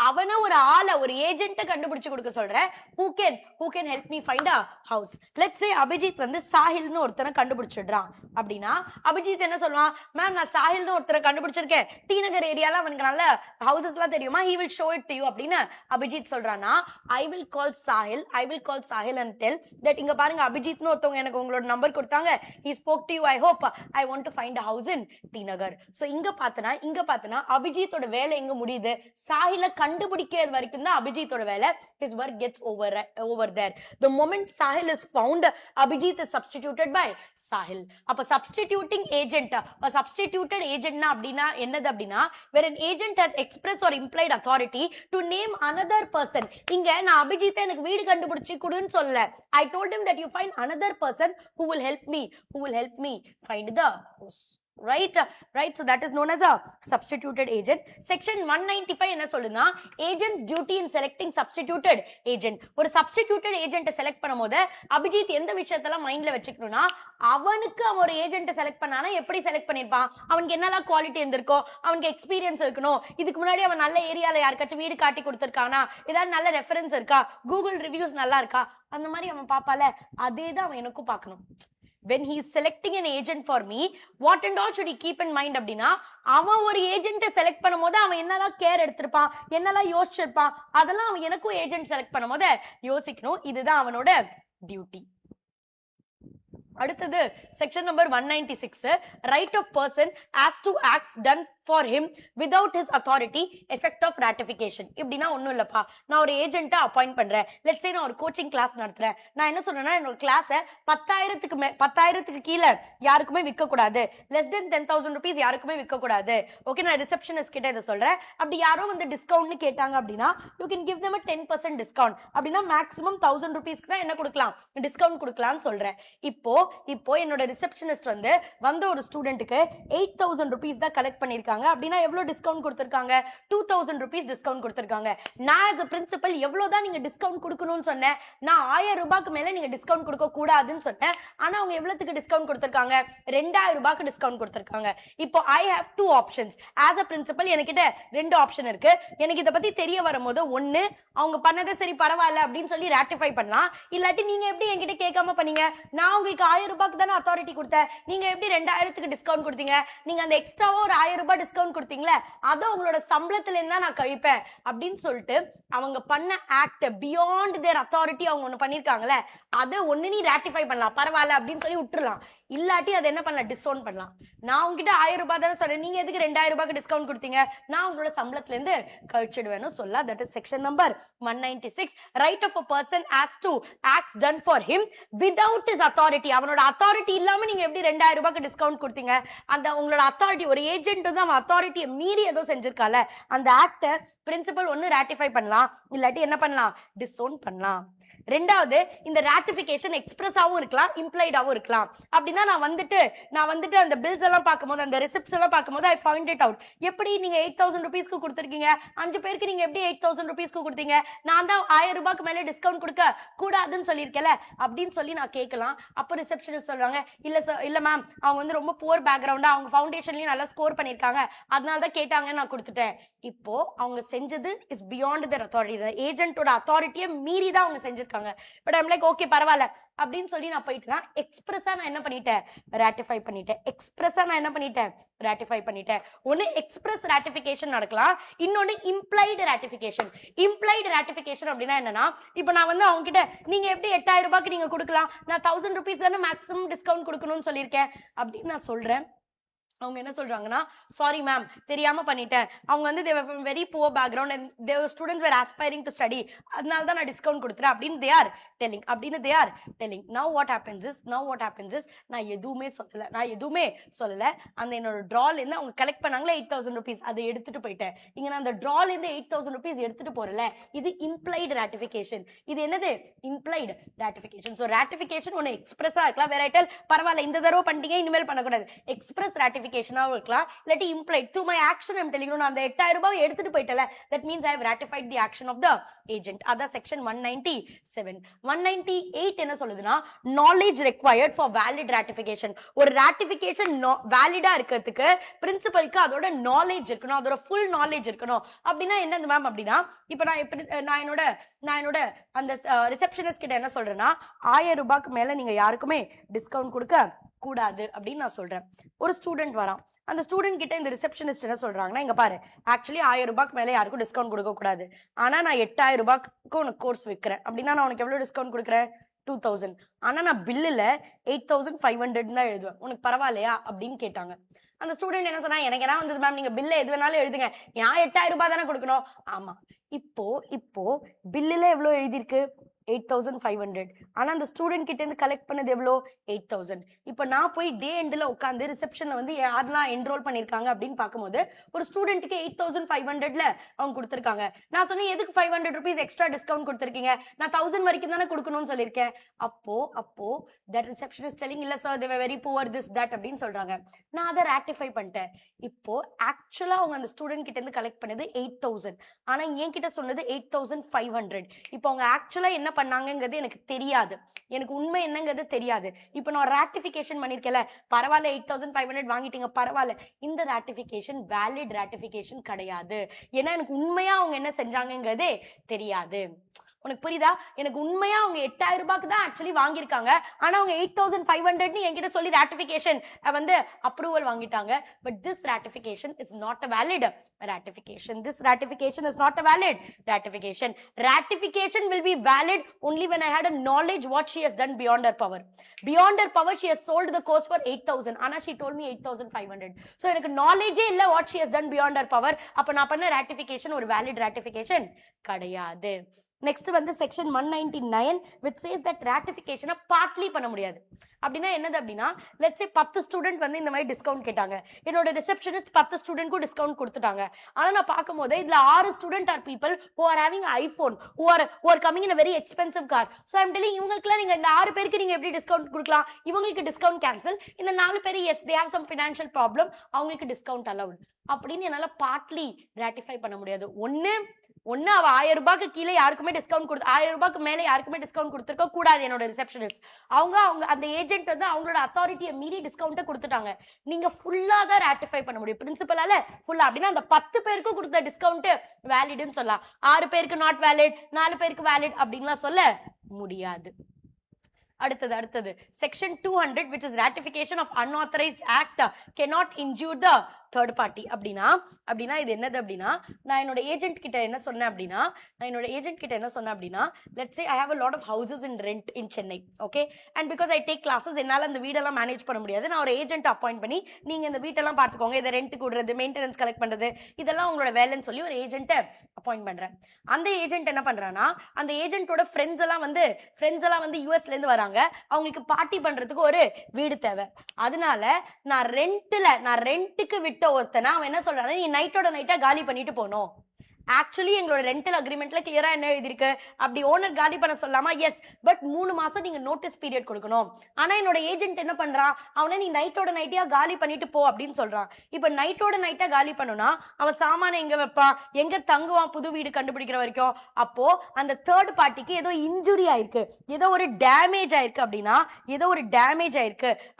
A: அவனை ஒரு ஆளை ஒரு ஏஜென்ட்டை கண்டுபிடிச்சு கொடுக்க சொல்றேன். who can help me find a house. let's say Abhijit வந்து சாஹில்னு ஒருத்தனை கண்டுபிடிச்சிடுறான் அப்படின்னா அபிஜித் என்ன சொல்லுவான், மேம் நான் சாஹில்னு ஒருத்தரை கண்டுபிடிச்சிருக்கேன், டி நகர் ஏரியால அவனுக்கு நல்ல ஹவுசஸ் எல்லாம் தெரியுமா, he will show it to you அப்படின்னு அபிஜித் சொல்றானா, I will call Sahil and tell that இங்க பாருங்க அபிஜித்னு ஒருத்தவங்க எனக்கு உங்களோட நம்பர் கொடுத்தாங்க, he spoke to you, I hope I want to find a house in T Nagar. So இங்க பார்த்தனா அபிஜித்தோட வேலை எங்க முடியுது, சாஹில கண்டுபிடிக்கிறது வரைக்கும் தான் அபிஜித்தோட வேலை. his work gets over there. the moment Sahil is found, Abhijit is substituted by Sahil. அப்ப substituting agent, a substituted agent na அப்படினா என்னது அப்படினா, where an agent has express or implied authority to name another person. இங்க நான் அபிஜித்தை எனக்கு வீடு கண்டுபிடிச்சு கொடுன்னு சொல்லல, I told him that you find another person who will help me find the house. right, so that is known as a substituted agent. section 195 என்ன சொல்லுனா, agent's duty in selecting substituted agent. ஒரு substituted agent select பண்ணும்போது அபிஜித் எந்த விஷயத்தெல்லாம் மைண்ட்ல வச்சுக்கணும்னா, அவனுக்கு அவன் ஒரு agent select பண்ணானா எப்படி செலக்ட் பண்ணிருப்பான், அவனுக்கு என்னெல்லாம் குவாலிட்டி இருந்திருக்கோ, அவனுக்கு எக்ஸ்பீரியன்ஸ் இருக்கணும், இதுக்கு முன்னாடி அவன் நல்ல ஏரியால யாருக்காச்சும் வீடு காட்டி கொடுத்திருக்கானா, ஏதாவது நல்ல ரெஃபரன்ஸ் இருக்கா, கூகுள் ரிவ்யூஸ் நல்லா இருக்கா, அந்த மாதிரி அவன் பாப்பால, அதே தான் அவன் எனக்கும் பார்க்கணும். when he is selecting an agent for me, what and all should he keep in mind அப்படின்னா, அவன் ஒரு ஏஜென்ட்டை செலக்ட் பண்ணும்போது அவன் என்னெல்லாம் கேர் எடுத்திருப்பான், என்னெல்லாம் யோசிச்சிருப்பான், அதெல்லாம் அவன் எனக்கும் ஏஜென்ட் செலக்ட் பண்ணும்போது யோசிக்கணும். இதுதான் அவனோட டியூட்டி. அடுத்தது section number 196, right of person as to acts done for him without his authority effect of ratification. இப்படினா ஒண்ணும் இல்லப்பா, நான் ஒரு ஏஜென்ட்டை அப்பாயிண்ட் பண்றேன், லெட்ஸ் சே நான் ஒரு கோச்சிங் கிளாஸ் நடத்துறேன், நான் என்ன சொல்றேன்னா என்னோட கிளாஸை 10,000க்கு கீழே யாருக்குமே விற்க கூடாது, லெஸ் தென் 10,000 rupees யாருக்குமே விற்க கூடாது. ஓகே, நான் ரிசப்ஷனிஸ்ட் கிட்ட இதை சொல்றேன். அப்படி யாரோ வந்து டிஸ்கவுண்ட்னு கேட்டாங்க அப்படின்னா, you can give them a 10% discount. அப்படின்னா மேக்ஸிமம் 1,000 rupeesக்கு தான் என்ன கொடுக்கலாம், டிஸ்கவுண்ட் கொடுக்கலாம்னு சொல்றேன். இப்போ என்னோட ரிசப்ஷனிஸ்ட் வந்த ஒரு ஸ்டூடெண்ட்டுக்கு 8,000 rupees தான் கலெக்ட் பண்ணிருக்காங்க அப்படினா எவ்வளவு டிஸ்கவுண்ட் கொடுத்திருக்காங்க, 2,000 rupees டிஸ்கவுண்ட் கொடுத்திருக்காங்க. நான் as a principal எவ்வளவுதான் நீங்க டிஸ்கவுண்ட் கொடுக்கணும்னு சொன்னேன், நான் 1000 ரூபாய்க்கு மேல நீங்க டிஸ்கவுண்ட் கொடுக்க கூடாதுன்னு சொன்னேன். ஆனா அவங்க எவ்வளவுக்கு டிஸ்கவுண்ட் கொடுத்திருக்காங்க, 2000 ரூபாய்க்கு டிஸ்கவுண்ட் கொடுத்திருக்காங்க. இப்போ I have two options as a principal. எனக்கிட்ட ரெண்டு ஆப்ஷன் இருக்கு. எனக்கு இத பத்தி தெரிய வரும்போது, ஒன்னு அவங்க பண்ணதே சரி பரவாயில்ல அப்படின்னு சொல்லி ராட்டிஃபை பண்ணலாம், இல்லாட்டி நீங்க எப்படி என்கிட்ட கேட்காம பண்ணீங்க, நான் உங்களுக்கு 1000 ரூபாய்க்கு தானே அத்தாரிட்டி கொடுத்தேன், நீங்க எப்படி 2000க்கு டிஸ்கவுண்ட் கொடுத்தீங்க, நீங்க அந்த எக்ஸ்ட்ராவா ஒரு 1000 ரூபாய் டிஸ்கவுண்ட் கொடுத்தீங்களே, அதை உங்களோட சம்பளத்துல இருந்தா நான் கழிப்பேன் அப்படின்னு சொல்லிட்டு அவங்க பண்ண ஆக்ட் பியாண்ட் தேர் அத்தாரிட்டி அவங்க ஒண்ணு பண்ணிருக்காங்களே, அதை ஒண்ணு நீ ராட்டிஃபை பண்ணலாம், பரவாயில்ல அப்படின்னு சொல்லி விட்டுறலாம். இல்லாட்டி அதை என்ன பண்ணலாம், டிஸ்கவுண்ட் பண்ணலாம். நான் உங்ககிட்ட 1000 ரூபாய் தானே சொன்னேன், நீங்க எதுக்கு 2000 ரூபாய்க்கு டிஸ்கவுண்ட் கொடுத்தீங்க, நான் உங்களோட சம்பளத்துல இருந்து கழிச்சிடுவேன்னு சொல்லலாம். That is section number 196. Right of a person as to acts done for him without his authority. அவனோட அத்தாரிட்டி இல்லாம நீங்க எப்படி 2000 ரூபாய்க்கு டிஸ்கவுண்ட் கொடுத்தீங்க, அந்த உங்களோட அத்தாரிட்டி, ஒரு ஏஜென்ட் வந்து அவன் அத்தாரிட்டியை மீறி ஏதோ செஞ்சிருக்கால, அந்த ஆக்ட பிரின்சிபல் ஒன்னு ராட்டிஃபை பண்ணலாம், இல்லாட்டி என்ன பண்ணலாம், டிஸ்ஓன் பண்ணலாம். ரெண்டாவது, இந்த ராட்டிஃபிகேஷன் எக்ஸ்பிரஸாவும் இருக்கலாம், இம்ப்ளைடாவும் இருக்கலாம். அப்படின்னா நான் வந்துட்டு அந்த பில்ஸ் எல்லாம் பார்க்கும்போது, அந்த ரிசிப்ட்ஸ் எல்லாம் பார்க்கும்போது ஐ ஃபைண்ட் இட் அவுட், எப்படி நீங்க 8,000 rupeesக்கு கொடுத்துருக்கீங்க, 5 பேருக்கு நீங்க எப்படி 8,000 rupeesக்கு கொடுத்தீங்க, நான் தான் 1000 ரூபாய்க்கு மேலே டிஸ்கவுண்ட் கொடுக்க கூடாதுன்னு சொல்லியிருக்கேன் அப்படின்னு சொல்லி நான் கேட்கலாம். அப்போ ரிசப்ஷனிஸ்ட் சொல்றாங்க, இல்ல மேம், அவங்க வந்து ரொம்ப புவர் பேக்ரவுண்டா, அவங்க ஃபவுண்டேஷன்லயும் நல்லா ஸ்கோர் பண்ணிருக்காங்க, அதனால தான் கேட்டாங்க, நான் கொடுத்துட்டேன். இப்போ அவங்க செஞ்சது இஸ் பியாண்ட் தேர் அத்தாரிட்டி, ஏஜென்ட்டோட அத்தாரிட்டியை மீறி தான் அவங்க செஞ்சிருக்காங்க. பட் ஐம் லைக் ஓகே பரவாயில்ல அப்படின்னு சொல்லி நான் போயிட்டேன். எக்ஸ்பிரஸா நான் என்ன பண்ணிட்டேன், ராட்டிஃபை பண்ணிட்டேன். ஒன்னு எக்ஸ்பிரஸ் ராட்டிஃபிகேஷன் நடக்கலாம், இன்னொன்னு இம்ப்ளைடு ராட்டிஃபிகேஷன். இம்ப்ளைடு ராட்டிஃபிகேஷன் அப்படின்னா என்னன்னா, இப்போ நான் வந்து அவங்க கிட்ட நீங்க எப்படி 8,000 ரூபாய்க்கு நீங்க கொடுக்கலாம், நான் 1,000 rupees தானே மேக்ஸிமம் டிஸ்கவுண்ட் கொடுக்கணும்னு சொல்லியிருக்கேன் அப்படின்னு நான் சொல்றேன். அவங்க என்ன சொல்றாங்கன்னா, சாரி மேம், தெரியாம பண்ணிட்டேன், அவங்க வந்து they were from very poor background and their students were aspiring to study, அதனால தான் நான் டிஸ்கவுண்ட் கொடுத்துறேன் அப்படின்னு they are telling. Now what happens is நான் எதுவுமே சொல்லல. அந்த என்னோட டிரால இருந்து அவங்க கலெக்ட் பண்ணாங்களே 8,000 rupees, அதை எடுத்துட்டு போயிட்டேன். இங்க நான் அந்த டிரால இருந்து 8,000 rupees எடுத்துட்டு போறல, இது இம்ப்ளைடு ராட்டிஃபிகேஷன். இது என்னது, இம்ப்ளைடு ராட்டிஃபிகேஷன். சோ ராட்டிஃபிகேஷன் ஒன்னு எக்ஸ்பிரஸா இருக்கலாம், வேற ஐட்டல் பரவாயில்ல இந்த தடவை பண்ணிட்டீங்க இனிமேல் பண்ணக்கூடாது. எக்ஸ்பிரஸ் ராட்டிஃபிகேஷன் ரேட்டிஃபிகேஷனாகவும் இருக்கலாம், இல்லாட்டி implied through my action I'm telling நான் அந்த 8000 ரூபாய் எடுத்துட்டு போயிட்டல, that means I have ratified the action of the agent. அதான் செக்ஷன் 197. 198 என்ன சொல்லுதுன்னா, knowledge required for valid ratification. ஒரு ரேட்டிஃபிகேஷன் வேலிடா இருக்கிறதுக்கு பிரின்சிபலுக்கு அதோட நாலேஜ் இருக்கணும், அதோட ஃபுல் நாலேஜ் இருக்கணும். அப்படின்னா என்னது மேம் அப்படின்னா, இப்ப நான் என்னோட அந்த ரிசப்ஷனிஸ்ட் கிட்ட என்ன சொல்றேன்னா, 1000 ரூபாய்க்கு மேல நீங்க யாருக்குமே டிஸ்கவுண்ட் கொடுக்க கூடாது அப்படின்னு நான் சொல்றேன். ஒரு ஸ்டூடெண்ட் வரான், அந்த ஸ்டூடெண்ட் கிட்ட இந்த ரிசப்ஷனிஸ்ட் என்ன சொல்றாங்கன்னா, இங்க பாரு, ஆக்சுவலி 1000 ரூபாய்க்கு மேல யாருக்கும் டிஸ்கவுண்ட் கொடுக்க கூடாது, ஆனா நான் 8000 ரூபாய்க்கு உனக்கு கோர்ஸ் விற்கிறேன் அப்படின்னா நான் உனக்கு எவ்வளவு டிஸ்கவுண்ட் கொடுக்குறேன்? 2000. ஆனா நான் பில்லுல 8500 தான் எழுதுவேன், உனக்கு பரவாயில்லையா அப்படின்னு கேட்டாங்க. அந்த ஸ்டூடெண்ட் என்ன சொன்னா, எனக்கு என்ன வந்தது மேம், நீங்க பில்ல எது வேணாலும் எழுதுங்க, ஏன் 8000 ரூபாய் தானே கொடுக்கணும். ஆமா, இப்போ பில்லுல எவ்வளவு எழுதிருக்கு? 8500. ஆனா அந்த ஸ்டூடெண்ட் கிட்ட இருந்து கலெக்ட் பண்ணது எவ்வளோ? 8000. இப்போ நான் போய் டே எண்ட்ல உட்காந்து ரிசப்ஷன்ல வந்து யாரெல்லாம் என்ரோல் பண்ணிருக்காங்க அப்படின்னு பார்க்கும்போது ஒரு ஸ்டூடெண்ட்டுக்கு 8500ல அவங்க கொடுத்துருக்காங்க. நான் சொன்னேன், எதுக்கு 500 rupees எக்ஸ்ட்ரா டிஸ்கவுண்ட் கொடுத்துருக்கீங்க, நான் 1000 வரைக்கும் தானே கொடுக்கணும்னு சொல்லியிருக்கேன். அப்போ தட் ரிசப்ஷனிஸ்ட் டெல்லிங், இல்ல sir they were very poor this that அப்படின்னு சொல்றாங்க. நான் அதை ராட்டிஃபை பண்ணிட்டேன். இப்போ ஆக்சுவலா அவங்க அந்த ஸ்டூடெண்ட் கிட்ட இருந்து கலெக்ட் பண்ணது 8000, ஆனா என் கிட்ட சொன்னது 8500. இப்போ அவங்க ஆக்சுவலா என்ன பண்ணாங்கிறது எனக்கு தெரியாது, எனக்கு உண்மை என்னங்கிறது தெரியாது. இப்போ நான் ராட்டிஃபிகேஷன் பண்ணிருக்கேன்ல, பரவாயில்ல 8500 வாங்கிட்டீங்க பரவாயில்ல, இந்த ராட்டிஃபிகேஷன் வேலிட் ராட்டிஃபிகேஷன் கிடையாது. ஏன்னா எனக்கு உண்மையா அவங்க என்ன செஞ்சாங்கிறதே தெரியாது. உனக்கு புரியுதா? எனக்கு உண்மையா அவங்க 8000 ரூபாய்க்கு தான் ஆக்சுவலி வாங்கியிருக்காங்க, ஆனா அவங்க 8500 என்கிட்ட சொல்லி ராட்டிஃபிகேஷன் வந்து அப்ரூவல் வாங்கிட்டாங்க. But this ratification is not a valid ratification. This ratification is not a valid ratification. Ratification will be valid only when I had a knowledge what she has done beyond her power. Beyond her power, she has sold the course for 8000. Ana, she told me 8500. So, எனக்கு knowledge illa what she has done beyond her power. அப்ப நான் பண்ண ratification ஒரு valid ratification கிடையாது. Next வந்து section 199 which says that ratification partly பண்ண முடியாது. அப்படின்னா என்னது அப்படின்னா, let's say 10 ஸ்டூடெண்ட் வந்து இந்த மாதிரி டிஸ்கவுண்ட் கேட்டாங்க, என்னோட ரிசப்ஷனிஸ்ட் 10 ஸ்டூடெண்ட்க்கு டிஸ்கவுண்ட் கொடுத்துட்டாங்க. ஆனா நான் பார்க்கும்போது இதுல 6 student R people who are having iPhone, who are coming in a very expensive car. So I'm telling இவங்களுக்குலாம் நீங்க இந்த 6 பேருக்கு நீங்க எப்படி டிஸ்கவுண்ட் கொடுக்கலாம்? இவங்களுக்கு டிஸ்கவுண்ட் கேன்சல், இந்த 4 பேர் yes they have some financial problem, அவங்களுக்கு டிஸ்கவுண்ட் allowed அப்படின்னு என்னால பார்ட்லி ராட்டிஃபை பண்ண முடியாது. ஒன்னு அவ 1000 ரூபாய்க்கு கீழே யாருக்குமே டிஸ்கவுண்ட் 1000 ரூபாய்க்கு மேல யாருக்குமே டிஸ்கவுண்ட் கொடுத்துருக்க கூடாது. என்னோட ரிசப்ஷனிஸ்ட் அவங்க அந்த ஏஜென்ட் வந்து அவங்களோட அத்தாரிட்டியை மீறி டிஸ்கவுண்ட்டை கொடுத்துட்டாங்க. நீங்க ஃபுல்லா தான் ராட்டிஃபை பண்ண முடியும் பிரின்சிபலால ஃபுல்லா. அப்படின்னா அந்த 10 பேருக்கு கொடுத்த டிஸ்கவுண்ட் வேலிட்னு சொல்லலாம், 6 பேருக்கு நாட் வேலிட், 4 பேருக்கு வேலிட் அப்படின்லாம் சொல்ல முடியாது. அடுத்தது section 200 which is ratification of unauthorized act cannot injure the third party. அப்படின்னா இது என்னது அப்படின்னா, நான் என்னோட ஏஜென்ட் கிட்ட என்ன சொன்னேன் அப்படின்னா, let's say I have a lot of houses in rent in Chennai, okay, and because I take classes என்னால அந்த வீடெல்லாம் மேனேஜ் பண்ண முடியாது, நான் ஒரு ஏஜென்ட் அப்பாயிண்ட் பண்ணி நீங்க இந்த வீட்டெல்லாம் பார்த்துக்கோங்க, இதை ரெண்ட்டுக்கு விடுறது, மெயின்டெனன்ஸ் கலெக்ட் பண்றது, இதெல்லாம் உங்களோட வேலைன்னு சொல்லி ஒரு ஏஜென்ட்டை அப்பாயிண்ட் பண்றேன். அந்த ஏஜென்ட் என்ன பண்றான்னா, அந்த ஏஜென்ட்டோட ஃப்ரெண்ட்ஸ் எல்லாம் வந்து யூஎஸ்ல இருந்து வராங்க, அவங்களுக்கு பார்ட்டி பண்றதுக்கு ஒரு வீடு தேவை. அதனால நான் ரெண்ட்டுக்கு விட்ட ஒருத்தனை அவன் என்ன சொல்றான், நீ நைட்டோட நைட்டா காலி பண்ணிட்டு போனோம். ஆக்சுவலி எங்களோட ரெண்டல் அக்ரிமெண்ட்ல கிளியரா என்ன எழுதிருக்கு, அப்படி ஓனர் காலி பண்ண சொல்லாமா, எஸ், பட் 3 மாசம் நீங்க நோட்டீஸ் பீரியட் கொடுக்கணும். ஆனா என்னோட ஏஜென்ட் என்ன பண்றான், அவனை நீ நைட்டோட நைட்டியா காலி பண்ணிட்டு போ அப்படின்னு சொல்றான். இப்ப நைட்டோட நைட்டா காலி பண்ணுனா அவன் சாமான எங்க வைப்பான், எங்க தங்குவான் புது வீடு கண்டுபிடிக்கிற வரைக்கும். அப்போ அந்த தேர்ட் பார்ட்டிக்கு ஏதோ இன்ஜுரி ஆயிருக்கு, ஏதோ ஒரு டேமேஜ் ஆயிருக்கு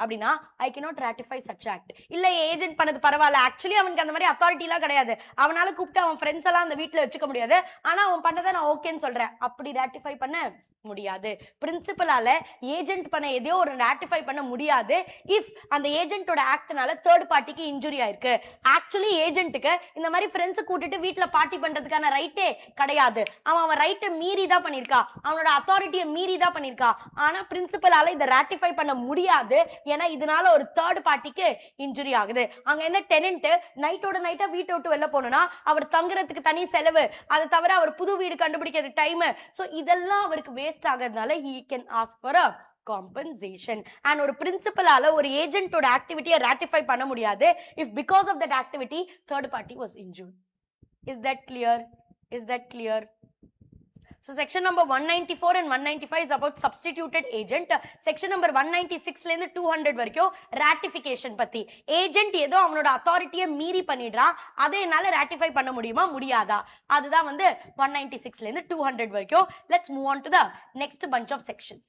A: அப்படின்னா I cannot ratify such act. இல்ல ஏஜென்ட் பண்ணது பரவாயில்ல, ஆக்சுவலி அவனுக்கு அந்த மாதிரி அத்தாரிட்டி எல்லாம் கிடையாது, அவனால கூப்பிட்டு அவன் ஃப்ரெண்ட்ஸ் எல்லாம் அந்த வீட்டுல வச்சுக்க முடியாது, ஆனா அவன் பண்ணதை நான் ஓகேன்னு சொல்றேன், அப்படி ராட்டிஃபை பண்ண முடியாது. பிரின்சிபலால ஏஜென்ட் பண்ண எதையோ ஒரு ராட்டிஃபை பண்ண முடியாது இஃப் அந்த ஏஜென்ட்டோட ஆக்ட்னால தேர்ட் பார்ட்டிக்கு இன்ஜுரி ஆயிருக்கு. ஆக்சுவலி ஏஜென்ட்டுக்கு இந்த மாதிரி ஃப்ரெண்ட்ஸ் கூட்டிட்டு வீட்டுல பார்ட்டி பண்றதுக்கான ரைட்டே கிடையாது, அவன் ரைட்டை மீறி தான் பண்ணிருக்கா, அவனோட அத்தாரிட்டியை மீறி தான் பண்ணிருக்கா. ஆனா பிரின்சிபலால இதை ராட்டிஃபை பண்ண முடியாது, ஏன்னா இதனால ஒரு தேர்ட் பார்ட்டிக்கு இன்ஜுரி ஆகுது. அங்க என்ன டெனன்ட் நைட்டோட நைட்டா வீட்டை விட்டு வெளில போகணும்னா அவர் தங்குறதுக்கு தனி செலவு, அதை தவிர அவர் புது வீடு கண்டுபிடிக்கிறது டைம், சோ இதெல்லாம் அவருக்கு வேஸ்ட் ஆகிறதுனால he can ask for a compensation. and ஒரு பிரின்சிபலால ஒரு ஏஜென்ட்டோட ஆக்டிவிட்டியை ராட்டிஃபை பண்ண முடியாது if because of that activity third party was injured. Is that clear? So section number 194 and 195 is about substituted agent. Section number 196 ல இருந்து 200 வரைக்கும் ratification பத்தி. Agent ஏதோ அவனோட authority மீறி பண்ணிடுறா, அதை என்னால ratify பண்ண முடியுமா முடியாதா, அதுதான் வந்து 196 ல இருந்து 200 வரைக்கும். Let's move on to the next bunch of sections.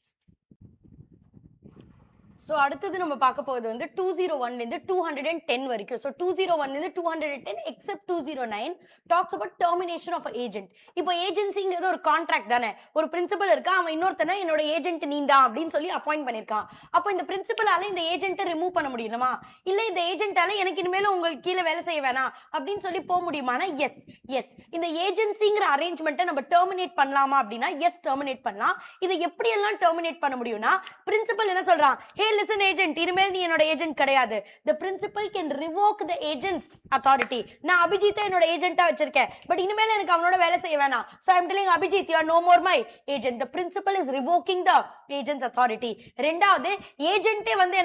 A: So அடுத்தது நம்ம பார்க்க போகிறது வந்து 201 ல இருந்து 210 வரைக்கும். So 201 ல இருந்து 210 except 209 talks about termination of an agent. இப்போ ஏஜென்சிங்கிறது ஒரு கான்ட்ராக்ட் தானே, ஒரு பிரின்சிபல் இருக்கா, அவன் இன்னொருத்தனை என்னோட ஏஜென்ட் நீந்தா அப்படின்னு சொல்லி அப்பாயிண்ட் பண்ணிருக்கான். அப்போ இந்த பிரின்சிபலால இந்த ஏஜென்ட்டை ரிமூவ் பண்ண முடியுமா, இல்ல இந்த ஏஜென்ட்டால எனக்கு இனிமேல உங்களுக்கு கீழே வேலை செய்ய வேணாம் அப்படின்னு சொல்லி போக முடியுமானா எஸ் எஸ். இந்த ஏஜென்சிங்கிற அரேஞ்ச்மெண்ட்டை நம்ம டெர்மினேட் பண்ணலாமா அப்படின்னா எஸ் டெர்மினேட் பண்ணலாம். இதை எப்படி எல்லாம் டெர்மினேட் பண்ண முடியும்னா பிரின்சிபல் என்ன சொல்றான், ஹே லிசன் ஏஜென்ட், இனிமேல் நீ என்னோட ஏஜென்ட் கிடையாது. The principal can revoke the agent's authority. நான் அபிஜித்தை என்னோட ஏஜென்ட்டா வச்சிருக்கேன், பட் இனிமேல் எனக்கு அவனோட வேலை செய்ய வேணாம். So I'm telling Abhijit, you are no more my agent. The principal is revoking the agent's authority. ரெண்டாவது ஏஜென்ட்டே வந்து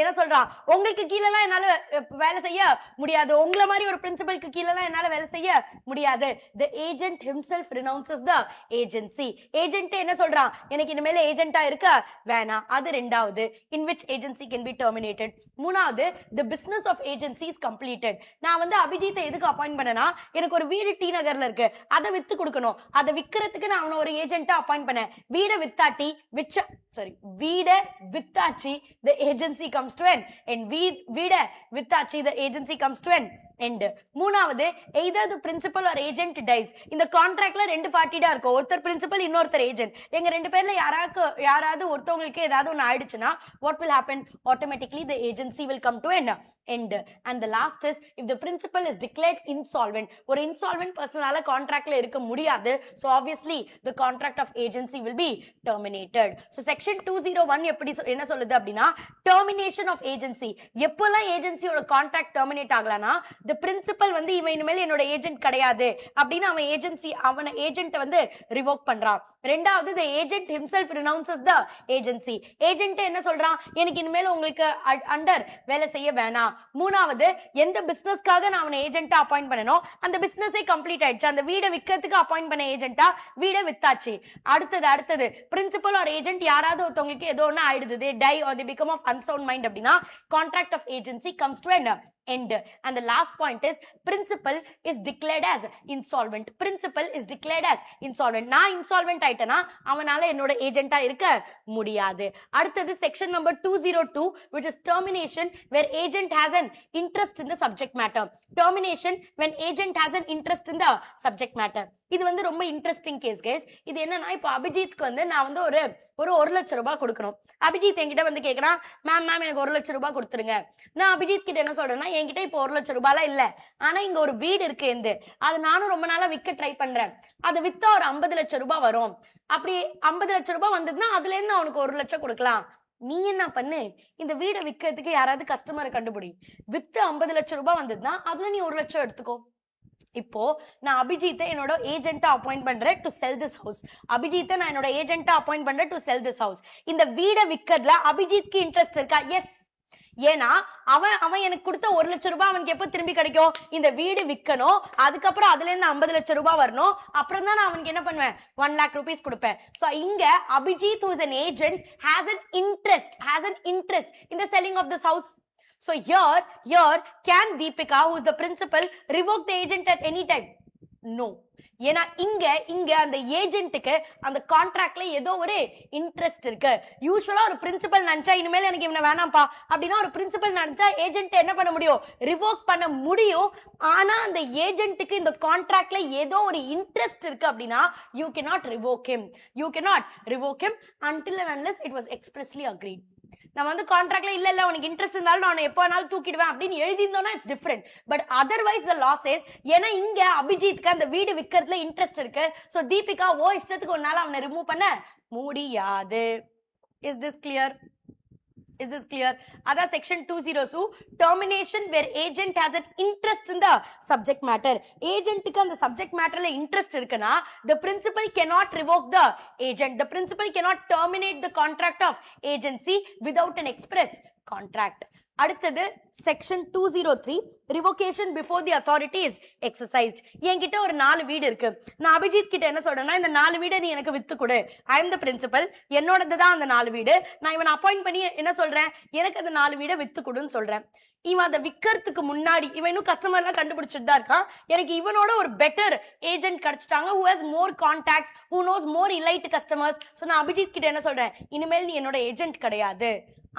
A: என்ன சொல்றான், உங்களுக்கு கீழலாம் என்னால வேலை செய்ய முடியாது, உங்களை மாதிரி ஒரு பிரின்சிபலுக்கு கீழலாம் என்னால வேலை செய்ய முடியாது. The agent himself renounces the agency. ஏஜென்ட்டே என்ன சொல்றான், எனக்கு இனிமேல் ஏஜென்ட்டா இருக்க வேணாம். அது ரெண்டாவது, in which agency can be terminated. மூணாவது, the business of agency is completed. நான் வந்து அபிஜித்தை எதுக்கு அப்பாயிண்ட் பண்ணனா, எனக்கு ஒரு வீடு டி நகர்ல இருக்கு, அதை வித்து கொடுக்கணும், அதை விக்கிறதுக்கு நான் அவனை ஒரு ஏஜென்ட்டா அப்பாயிண்ட் பண்ணேன். வீடை வித்தாட்டி வீடை வித்தாச்சி the agency comes to an end. வீடை வித்தாச்சி the agency comes to an end. மூணாவது, either the principal or agent dies. இந்த கான்ட்ராக்ட்ல ரெண்டு பார்ட்டிடா இருக்கும், ஒருத்தர் பிரின்சிபல் இன்னொருத்தர் ஏஜென்ட். எங்க ரெண்டு பேர்ல யாராவது ஒருத்தவங்களுக்கு ஏதாவது ஒன்று ஆயிடுச்சுன்னா what will happen, automatically the agency will come to an end. And the last is, if the principal is declared insolvent, ஒரு insolvent personால கான்ட்ராக்ட்ல இருக்க முடியாது, so obviously the contract of agency will be terminated. So section 201 எப்படி என்ன சொல்லுது அப்படின்னா, termination of agency. எப்போல்லாம் ஏஜென்சியோட contract terminate ஆகலனா, the principal வந்து இவன் இனிமேல் என்னோட ஏஜென்ட் கிடையாது அப்படின்னு அவன் ஏஜென்ட் வந்து ரிவோக் பண்றான். ரெண்டாவது, the agent himself renounces the agency. Agent என்ன சொல்றான், எனக்கு இனிமேல் உங்களுக்கு அண்டர் வேலை செய்ய வேணாம். மூணாவது, எந்த பிசினஸ்க்காக நான் அவனை ஏஜென்ட்டா அப்பாயிண்ட் பண்ணனும், அந்த பிசினஸே கம்ப்ளீட் ஆயிடுச்சு, அந்த வீடை விற்கிறதுக்கு அப்பாயிண்ட் பண்ண ஏஜென்ட்டா வீடை வித்தாச்சு. அடுத்தது பிரின்சிபல் ஆர் ஏஜென்ட் யாராவது ஒருத்தவங்களுக்கு ஏதோ ஒன்று ஆயிடுது, they die or they become of unsound mind அப்படின்னா contract of agency comes to an end. And the last point is, principal is declared as insolvent. Principal is declared as insolvent. நான் insolvent ஆயிட்டேனா அவனால என்னோட ஏஜென்ட்டா இருக்க முடியாது. அடுத்தது section number 202, which is termination where agent has an interest in the subject matter. Termination when agent has an interest in the subject matter. இது வந்து ரொம்ப interesting case guys. இது என்னன்னா, இப்போ அபிஜித்க்கு வந்து நான் வந்து ஒரு 1 லட்சம் ரூபாய் கொடுக்கணும். அபிஜித் என்கிட்ட வந்து கேட்கறான், மேம் எனக்கு 1 லட்சம் ரூபாய் கொடுத்துருங்க. நான் அபிஜித் கிட்ட என்ன சொல்றேன்னா, என்கிட்ட இப்போ 1 லட்சம் ரூபாய்லாம் இல்ல, ஆனா இங்க ஒரு வீடு இருக்கு, அது நானும் ரொம்ப நாளா விற்க ட்ரை பண்றேன், அதை வித்தா ஒரு 50 லட்சம் ரூபாய் வரும். அப்படி 50 லட்சம் ரூபாய் வந்ததுன்னா அதுல இருந்து அவனுக்கு 1 லட்சம் கொடுக்கலாம். நீ என்ன பண்ணு, இந்த வீடை விற்கிறதுக்கு யாராவது கஸ்டமரை கண்டுபிடி, வித்து 50 லட்சம் ரூபாய் வந்ததுன்னா அதுல நீ 1 லட்சம் எடுத்துக்கோ. இப்போ நான் அபிஜித்தை என்னோட ஏஜென்ட்டா அப்பாயிண்ட் பண்றேன் டு செல் திஸ் ஹவுஸ். அபிஜித்தை நான் என்னோட ஏஜென்ட்டா அப்பாயிண்ட் பண்றேன் டு செல் திஸ் ஹவுஸ். இந்த வீடை விற்கிறதுல அபிஜித்க்கு இன்ட்ரெஸ்ட் இருக்கா? எஸ். ஏன்னா அவன் எனக்கு கொடுத்த 1 லட்சம் ரூபாய் அவனுக்கு எப்போ திரும்பி கிடைக்கும், இந்த வீடு விற்கணும், அதுக்கப்புறம் அதுல இருந்து 50 லட்சம் ரூபாய் வரணும், அப்புறம் தான் நான் அவனுக்கு என்ன பண்ணுவேன், 1 lakh rupees கொடுப்பேன். So இங்க Abhijit who is an agent has an interest in the selling of this house. So here can Deepika, who is the principal, revoke the agent at any time? No. ஏன்னா இங்க அந்த ஏஜென்ட்டுக்கு அந்த கான்ட்ராக்ட்ல ஏதோ ஒரு interest இருக்கு. யூசுவலா ஒரு பிரின்சிபல் நினைச்சா இனிமேல் எனக்கு இவனை வேணாம்ப்பா அப்படின்னா, ஒரு பிரின்சிபல் நினைச்சா ஏஜென்ட் என்ன பண்ண முடியும், ரிவோக் பண்ண முடியும். ஆனா அந்த ஏஜென்ட்டுக்கு இந்த கான்ட்ராக்ட்ல ஏதோ ஒரு இன்ட்ரெஸ்ட் இருக்கு அப்படின்னா, you cannot revoke him until and unless it was expressly agreed. நம்ம வந்து கான்ட்ராக்ட்ல இல்ல உனக்கு இன்ட்ரெஸ்ட் இருந்தாலும் நான் எப்போ வேணாலும் தூக்கிடுவேன் அப்படின்னு எழுதியிருந்தோம்னா it's different. But otherwise the law says, ஏன்னா இங்க அபிஜித்க்கு அந்த வீடு விற்கிறதுல இன்ட்ரெஸ்ட் இருக்கு. சோ தீபிகா இஷ்டத்துக்கு ஒரு நாள் அவனை ரிமூவ் பண்ண முடியாது. Is this clear? Other section 202, termination where agent has an interest in the subject matter. Agent க்கு அந்த subject matterல interest இருக்குனா, the principal cannot revoke the agent. The principal cannot terminate the contract of agency without an express contract. அடுத்தது section 203 revocation before the authority is exercised. என்கிட்ட ஒரு 4 வீடு இருக்கு. நான் அபிஜித் கிட்ட என்ன சொல்றேன்னா, இந்த 4 வீடை நீ எனக்கு வித்து கொடு. ஐ எம் த பிரின்சிபல், என்னோடது தான் அந்த 4 வீடு. நான் இவனை அப்பாயிண்ட் பண்ணி என்ன சொல்றேன், எனக்கு அந்த 4 வீடை வித்து கொடுன்னு சொல்றேன். இவன் அதை விற்கிறதுக்கு முன்னாடி இவன் இன்னும் கஸ்டமர்லாம் கண்டுபிடிச்சிட்டு தான் இருக்கான். எனக்கு இவனோட ஒரு பெட்டர் ஏஜென்ட் கிடைச்சிட்டாங்க, who has more contacts, who knows more elite customers. So நான் அபிஜித் கிட்ட என்ன சொல்றேன், இனிமேல் நீ என்னோட ஏஜென்ட் கிடையாது.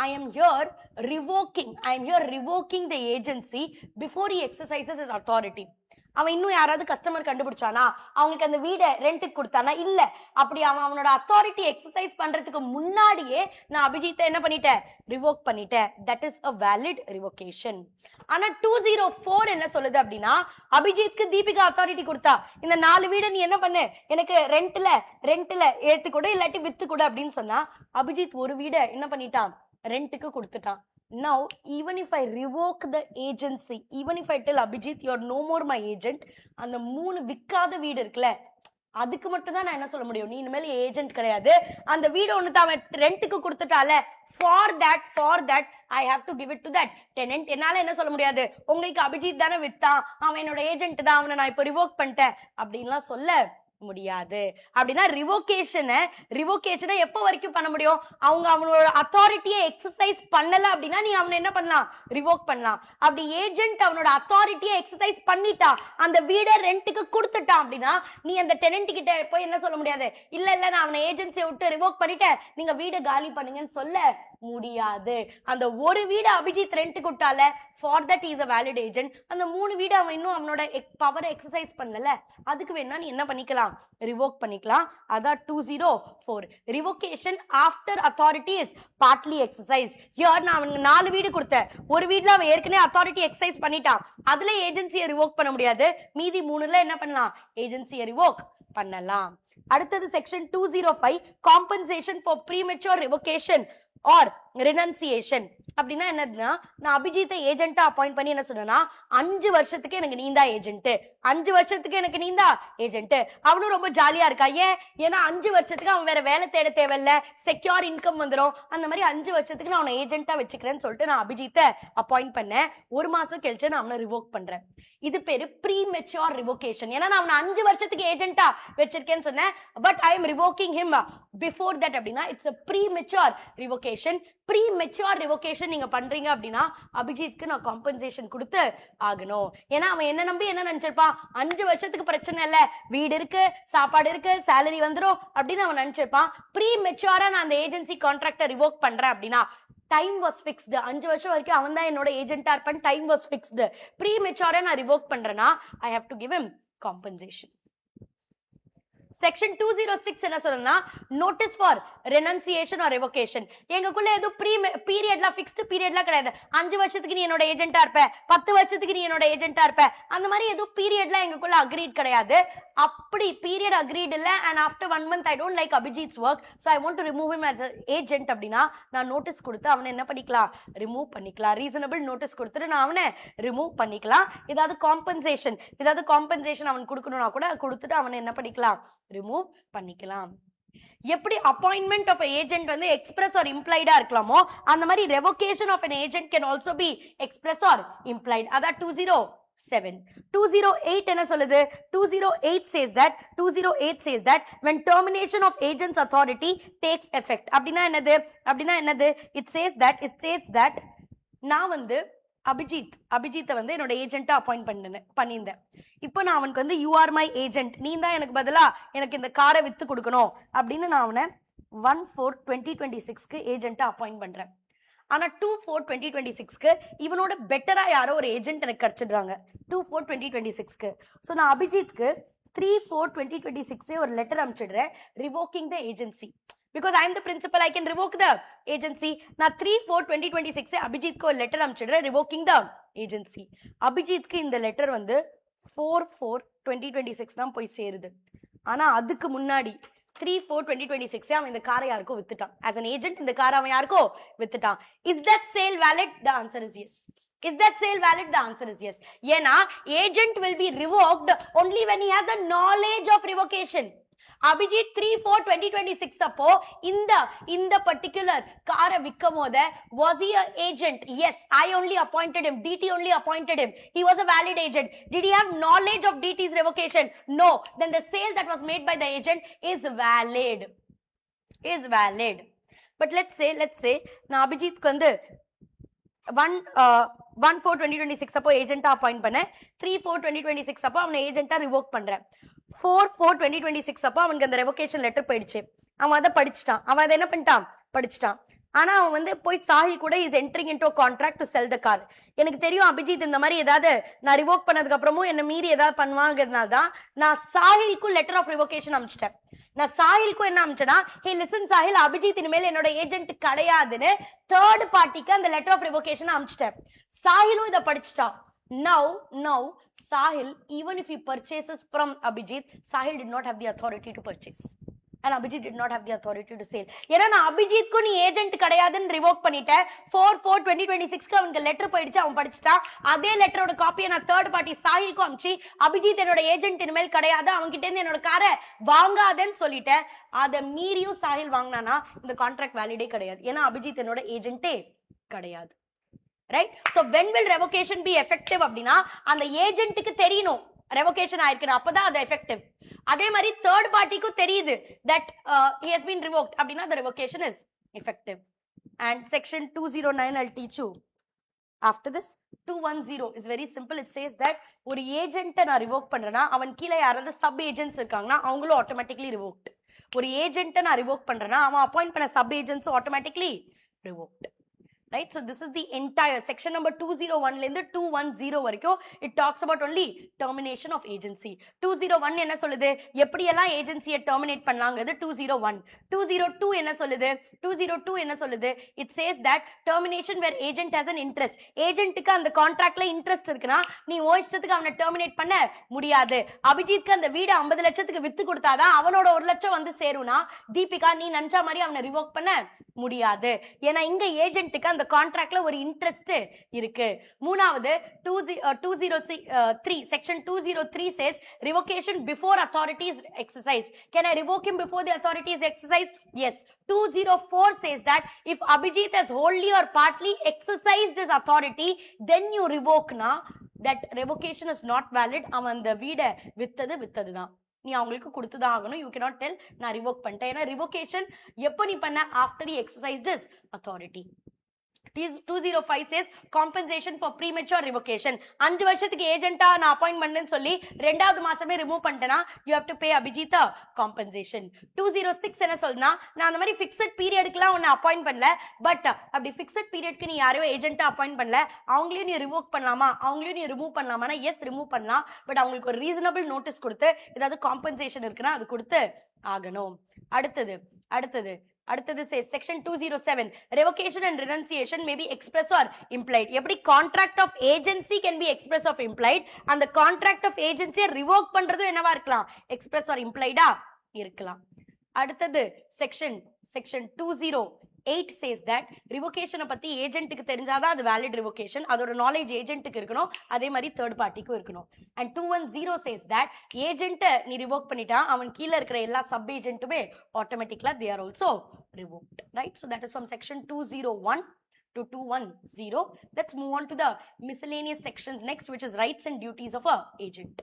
A: I am here revoking the agency before he exercises his authority. அவன் இன்னும் யாராவது கஸ்டமர் கண்டுபிடிச்சானா, அவங்களுக்கு அந்த வீடை ரெண்டுக்கு கொடுத்தானா, இல்ல அப்படி அவனோட அத்தாரிட்டி எக்ஸசைஸ் பண்றதுக்கு முன்னாடியே நான் அபிஜித்தை என்ன பண்ணிட்டேன், ரிவோக் பண்ணிட்டேன். That is a valid revocation. ஆனா 204 என்ன சொல்லுது அப்படின்னா, அபிஜித்க்கு தீபிகா அத்தாரிட்டி கொடுத்தா, இந்த 4 வீடை நீ என்ன பண்ணு, எனக்கு ரெண்ட்ல ஏத்து கொடு, இல்லாட்டி வித்து கொடு அப்படின்னு சொன்னா, அபிஜித் ஒரு வீடை என்ன பண்ணிட்டான், ரெண்ட்டுக்கு கொடுத்துட்டான். Now, even if I revoke the agency, even if I tell Abhijit, you're no more my agent, அந்த 3 விக்காத வீடு இருக்குல்ல, அதுக்கு மட்டும் தான் நான் என்ன சொல்ல முடியும், நீ இனிமேல் ஏஜென்ட் கிடையாது. அந்த வீடு ஒன்று தான் அவன் ரெண்ட்டுக்கு கொடுத்துட்டால, for that I have to give it to that tenant. என்னால என்ன சொல்ல முடியாது, உங்களுக்கு அபிஜித் தானே வித்தான், அவன் என்னோட ஏஜென்ட் தான், அவனை நான் இப்போ ரிவோக் பண்ணிட்டேன் அப்படின்லாம் சொல்ல முடியாது. அப்படின்னா ரிவோகேஷனை எப்போ வரைக்கும் பண்ண முடியும், அவனோட அத்தாரிட்டியை எக்ஸசைஸ் பண்ணல அப்படின்னா நீ அவனை என்ன பண்ணலாம், ரிவோக் பண்ணலாம். அப்படி ஏஜென்ட் அவனோட அத்தாரிட்டியை எக்ஸசைஸ் பண்ணிட்டா, அந்த வீடை ரெண்ட்டுக்கு கொடுத்துட்டான் அப்படின்னா நீ அந்த டெனன்ட் கிட்ட போய் என்ன சொல்ல முடியாது, இல்ல நான் அவனை ஏஜென்சியை விட்டு ரிவோக் பண்ணிட்டேன், நீங்க வீடை காலி பண்ணுங்கன்னு சொல்ல முடியாது. அந்த ஒரு வீடு Abhijit ரெண்ட்டுக்கு விட்டால, for that he is a valid agent. அந்த 3 வீடு அவன் இன்னும் அவனோட பவரை எக்ஸசைஸ் பண்ணல, அதுக்கு வேணா நீ என்ன பண்ணிக்கலாம், ரிவோக் பண்ணிக்கலாம். அதான் 204. Revocation after authority is partly exercise. Here நான் அவனுக்கு 4 வீடு கொடுத்தேன், ஒரு வீட்ல அவன் ஏற்கனவே அத்தாரிட்டி எக்ஸசைஸ் பண்ணிட்டான், அதுல ஏஜென்சியை ரிவோக் பண்ண முடியாது. மீதி 3ல என்ன பண்ணலாம், ஏஜென்சியை ரிவோக் பண்ணலாம். அடுத்தது section 205 compensation for premature revocation or renunciation. அப்படின்னா என்னதுன்னா, நான் அபிஜித்தை ஏஜென்ட்டா அப்பாயிண்ட் பண்ணி என்ன சொன்னா, 5 வருஷத்துக்கு எனக்கு நீந்தா ஏஜென்ட், 5 வருஷத்துக்கு எனக்கு நீந்தா ஏஜென்ட். அவனும் ரொம்ப ஜாலியா இருக்கா. ஏன்னா 5 வருஷத்துக்கு அவன் வேற வேலை தேட தேவையில்ல, செக்யூர் இன்கம் வந்துடும். அந்த மாதிரி 5 வருஷத்துக்கு நான் அவனை ஏஜென்ட்டா வச்சுக்கிறேன்னு சொல்லிட்டு நான் அபிஜித்தை அப்பாயிண்ட் பண்ணேன். 1 மாசம் கழிச்சு நான் அவனை ரிவோக் பண்றேன். இது பேரு ப்ரீமெச்சூர் ரிவோகேஷன். ஏன்னா நான் அவனை 5 வருஷத்துக்கு ஏஜென்ட்டா வச்சிருக்கேன்னு சொன்னேன், but I am revoking him before that. அப்படின்னா it's a premature revocation. Premature revocation நீங்க பண்றீங்க அப்படின்னா அபிஜித்க்கு நான் காம்பன்சேஷன் கொடுத்து ஆகணும். ஏன்னா அவன் என்ன நம்பி என்ன நினைச்சிருப்பான், 5 வருஷத்துக்கு பிரச்சனை இல்ல, வீடு இருக்கு, சாப்பாடு இருக்கு, சேலரி வந்துடும் அப்படின்னு அவன் நினைச்சிருப்பான். ப்ரீமெச்சூரா நான் அந்த ஏஜென்சி கான்ட்ராக்டை ரிவோக் பண்றேன் அப்படின்னா டைம் வாஸ் ஃபிக்ஸ்டு. 5 வருஷம் வரைக்கும் அவன் தான் என்னோட ஏஜென்ட்டா இருப்பான். Time was fixed. ப்ரீமெச்சூரா நான் ரிவோக் பண்றேன்னா I have to give him compensation. Section 206 என்ன சொல்றேன்னா, notice for renunciation R revocation. எங்களுக்குள்ள எதுவும் பீரியட்லாம் ஃபிக்ஸ்டு பீரியட்லாம் கிடையாது. 5 வருஷத்துக்கு நீ என்னோட ஏஜென்ட்டா இருப்ப, 10 வருஷத்துக்கு நீ என்னோட ஏஜென்ட்டா இருப்ப, அந்த மாதிரி எதுவும் பீரியட்லாம் எங்களுக்குள்ள அக்ரீட் கிடையாது. அப்படி பீரியட் அக்ரீட் இல்ல, and after 1 month I don't like Abhijit's work, so I want to remove him as agent அப்படின்னா நான் நோட்டீஸ் கொடுத்து அவனை என்ன பண்ணிக்கலாம், ரிமூவ் பண்ணிக்கலாம். ரீசனபிள் நோட்டீஸ் கொடுத்துட்டு நான் அவனை ரிமூவ் பண்ணிக்கலாம். ஏதாவது காம்பன்சேஷன் அவன் கொடுக்கணும்னா கூட கொடுத்துட்டு அவனை என்ன பண்ணிக்கலாம், ரிமூவ் பண்ணிக்கலாம். எப்படி அப்பாயின்மெண்ட் ஆஃப் ஏஜென்ட் வந்து எக்ஸ்பிரஸ் ஆர் இம்ப்ளைடா இருக்கலாமோ, அந்த மாதிரி revocation of an agent can also be express or implied. அதான் 207. 208 என்ன சொல்லுது, 208 says that when termination of agent's authority takes effect. அப்படின்னா என்னது, it says that நான் வந்து அபிஜித்தை வந்து என்னோட ஏஜென்ட்டா அப்பாயிண்ட் பண்ணியிருந்தேன். இப்போ நான் அவனுக்கு வந்து யூ ஆர் மை ஏஜென்ட், நீ தான் எனக்கு பதிலா எனக்கு இந்த காரை வித்து கொடுக்கணும் அப்படின்னு நான் அவனை 1/4/2026 ஏஜென்ட்டா அப்பாயிண்ட் பண்றேன். ஆனா 2/4/2026 இவனோட பெட்டரா யாரோ ஒரு ஏஜென்ட் எனக்கு கிடைச்சிடுறாங்க 2/4/2026. ஸோ நான் அபிஜித்க்கு 3/4/2026 ஒரு லெட்டர் அனுப்பிச்சிடுறேன், revoking the agency. Because I am the principal, I can revoke the agency. நான் 3/4/2026 அபிஜித்க்கு ஒரு லெட்டர் அனுப்பிச்சிடுறேன், ரிவோக்கிங் த ஏஜென்சி. அபிஜித்க்கு இந்த லெட்டர் வந்து 4/4/2026 தான் போய் சேருது. ஆனா அதுக்கு முன்னாடி 3/4/2026 அவன் இந்த காரை யாருக்கோ வித்துட்டான். as an agent இந்த காரை அவன் யாருக்கோ வித்துட்டான். Is that sale valid? The answer is yes. Is that sale valid? The answer is yes. ஏன்னா agent will be revoked only when he has the knowledge of revocation. Abhijit 3/4/2026 அப்போ இந்த particular காரை விற்கும் போது was he a agent? Yes, I only appointed him. DT only appointed him. He was a valid agent. Did he have knowledge of DT's revocation? No. Then the sale that was made by the agent is valid. But let's say நான் அபிஜித்க்கு வந்து 1/4/2026 அப்போ ஏஜென்ட்டா appoint பண்ணேன். 3/4/2026 அப்போ அவனை ஏஜென்ட்டா revoke பண்றேன். 4/4/2026 அப்போ அவனுக்கு அந்த ரெவோகேஷன் லெட்டர் போயிடுச்சு. அவன் அதை படிச்சுட்டான். அவன் அதை என்ன பண்ணிட்டான்? படிச்சுட்டான். ஆனா அவன் வந்து போய் சாஹில் கூட is entering into a contract to sell the car. எனக்கு தெரியும் அபிஜித் இந்த மாதிரி ஏதாவது நான் ரிவோக் பண்ணதுக்கு அப்புறமும் என்ன மீறி ஏதாவது பண்ணுவாங்கிறதுனால தான் நான் சாஹிலுக்கும் லெட்டர் ஆஃப் ரிவோகேஷன் அனுப்பிச்சிட்டேன். நான் சாஹிலுக்கும் என்ன அனுப்பிச்சேன்னா, ஹே லிசன் சாஹில், அபிஜித் இனிமேல் என்னோட ஏஜென்ட் கிடையாதுன்னு தேர்ட் பார்ட்டிக்கு அந்த லெட்டர் ஆஃப் ரிவோகேஷன் அனுப்பிச்சிட்டேன். சாஹிலும் இதை படிச்சுட்டான். Now Sahil, even if he purchases from Abhijit, Sahil did not have the authority to purchase. And Abhijit did not have the authority to sell. ஏன்னா நான் அபிஜித்க்கு நீ agent கிடையாதுன்னு revoke பண்ணிட்டேன். 4/4/2026 அவனுக்கு letter போயிடுச்சு, அவன் படிச்சுட்டா. அதே லெட்டரோட காப்பியை நான் தேர்ட் பார்ட்டி சாஹிலுக்கு அனுப்பிச்சு, அபிஜித் என்னோட ஏஜென்ட் இனிமேல் கிடையாது, அவன்கிட்ட இருந்து என்னோட காரை வாங்காதன்னு சொல்லிட்டேன். அதை மீறியும் சாஹில் வாங்கினானா இந்த கான்ட்ராக்ட் வேலிடே கிடையாது. ஏன்னா அபிஜித் என்னோட ஏஜென்ட்டே கிடையாது. Right? So when will revocation be effective அப்படினா அந்த ஏஜென்ட்க்கு தெரியணும் revocation ஆயிருக்கு, அப்பதான் அது effective. அதே மாதிரி third partyக்கு தெரியுது that he has been revoked அப்படினா the revocation is effective. And section 209 I'll teach you after this. 210 is very simple. It says that ஒரு ஏஜென்ட்டை நான் ரிவோக் பண்றேன்னா அவன் கீழே யாராவது சப் ஏஜென்ட்ஸ் இருக்காங்கன்னா அவங்களும் ஆட்டோமேட்டிக்கலி ரிவோக்ட். ஒரு ஏஜென்ட்டை நான் ரிவோக் பண்றேன்னா அவன் அப்பாயிண்ட் பண்ண சப் ஏஜென்ட்ஸும் automatically revoked. Right? So this is the entire section number 201 ல இருந்து 210 வரைக்கும் it talks about only termination of agency. 201 என்ன சொல்லுது? எப்படி எல்லாம் ஏஜென்சியை டெர்மினேட் பண்ணலாங்கிறது 201. 202 என்ன சொல்லுது? 202 என்ன சொல்லுது? It says that termination where agent has an interest. ஏஜென்ட்க்கு அந்த கான்ட்ராக்ட்ல இன்ட்ரெஸ்ட் இருக்குனா நீ ஓய்ஸ்டத்துக்கு அவனை டெர்மினேட் பண்ண முடியாது. அபிஜித்க்கு அந்த வீடு 50 லட்சத்துக்கு வித்து கொடுத்தாதான் அவனோட 1 லட்சம் வந்து சேரும்னா தீபிகா நீ நினைச்ச மாதிரி அவனை ரிவோக் பண்ண முடியாது. ஏன்னா இங்க ஏஜென்ட்க்கு அந்த கான்ட்ராக்ட்ல ஒரு இன்ட்ரெஸ்ட் இருக்கு. மூணாவது 203 section 203 says revocation before authority is exercised. Can I revoke him before the authority is exercised? Yes. 204 says that if Abhijit has wholly or partly exercised his authority, then you revoke na, that revocation is not valid. அவன் அந்த வீடை வித்ததுதான், நீ அவங்களுக்கு கொடுத்துதான் ஆகணும். You cannot tell நான் revoke பண்ணிட்டேன். ஏன்னா ரிவோகேஷன் எப்போ நீ பண்ண? after he exercised his authority. 205 says compensation for premature revocation. 5 வருஷத்துக்கு ஏஜென்ட்டா நான் அப்பாயிண்ட் பண்ணேன்னு சொல்லி 2வது மாசமே ரிமூவ் பண்ணிட்டேனா you have to pay Abhijit compensation. 206 என்ன சொல்லுனா, நான் அந்த மாதிரி ஃபிக்ஸட் பீரியடுக்குலாம் உன்னை அப்பாயிண்ட் பண்ணல, பட் அப்படி ஃபிக்ஸட் பீரியட்க்கு நீ யாரையோ ஏஜென்ட்டா அப்பாயிண்ட் பண்ணல, அவங்களையும் நீ ரிவோக் பண்ணலாமா, அவங்களையும் நீ ரிமூவ் பண்ணலாமானா எஸ் ரிமூவ் பண்ணலாம். பட் அவங்களுக்கு ஒரு ரீசனபிள் நோட்டீஸ் கொடுத்து ஏதாவது காம்பன்சேஷன் இருக்குன்னா அது கொடுத்து ஆகணும். அடுத்தது says section 207 revocation and renunciation may be express or implied. எப்படி contract of agency can be express or implied, அந்த contract of agency revoke பண்றதும் என்னவா இருக்கலாம்? express or implied இருக்கலாம். அடுத்தது section 208 says that revocation பத்தி ஏஜென்ட்க்கு தெரிஞ்சாதான் அது valid revocation. அதோட knowledge ஏஜென்ட்க்கு இருக்கணும், அதே மாதிரி third partyக்கும் இருக்கணும். And 210 says that ஏஜென்ட் நீ ரிவோக் பண்ணிட்டா அவன் கீழே இருக்கிற எல்லா sub ஏஜென்ட்டுமே ஆட்டோமேட்டிக்கலா they are also revoked. Right? So that is from section 201 to 210. Let's move on to the miscellaneous sections next, which is rights and duties of a agent.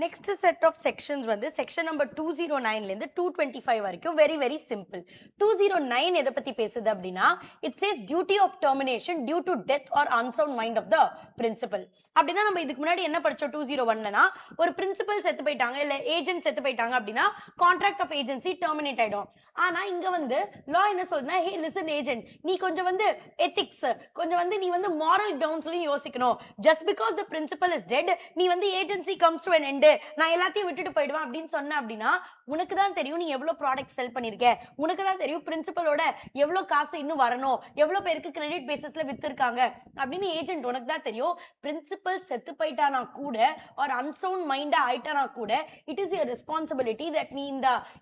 A: Next set of sections வந்து section number 209 ல இருந்து 225 வரைக்கும் very very simple. 209 எதை பத்தி பேசுது அப்படின்னா, it says duty of termination due to death or unsound mind of the principal. அப்படின்னா நம்ம இதுக்கு முன்னாடி என்ன படிச்சோம் 201லனா, ஒரு பிரின்சிபல் செத்து போயிட்டாங்க இல்ல ஏஜென்ட் செத்து போயிட்டாங்க அப்படின்னா கான்ட்ராக்ட் ஆஃப் ஏஜென்சி டெர்மினேட் ஆயிடும். ஆனா இங்க வந்து லா என்ன சொல்லுதுன்னா, ஹே லிசன் ஏஜென்ட், நீ கொஞ்சம் வந்து எத்திக்ஸ், கொஞ்சம் வந்து நீ வந்து மாரல் கிரவுண்ட்ஸ்லயும் யோசிக்கணும். Just because the principal is dead நீ வந்து agency comes to an end, நான் எல்லாத்தையும் விட்டுட்டு போயிடுவேன் அப்படின்னு சொன்ன அப்படின்னா உனக்கு தான் தெரியும் நீ எவ்வளவு ப்ராடக்ட் செல் பண்ணிருக்க, உனக்கு தான் தெரியும் பிரின்சிபலோட எவ்வளவு காசு இன்னும் வரணும், எவ்வளவு பேருக்கு கிரெடிட் பேசிஸ்ல வித்திருக்காங்க அப்படின்னு ஏஜென்ட் உனக்கு தான் தெரியும். பிரின்சிபல் செத்து போயிட்டானா கூட ஒரு அன்சவுண்ட் மைண்டா ஆயிட்டானா கூட it is your responsibility that நீ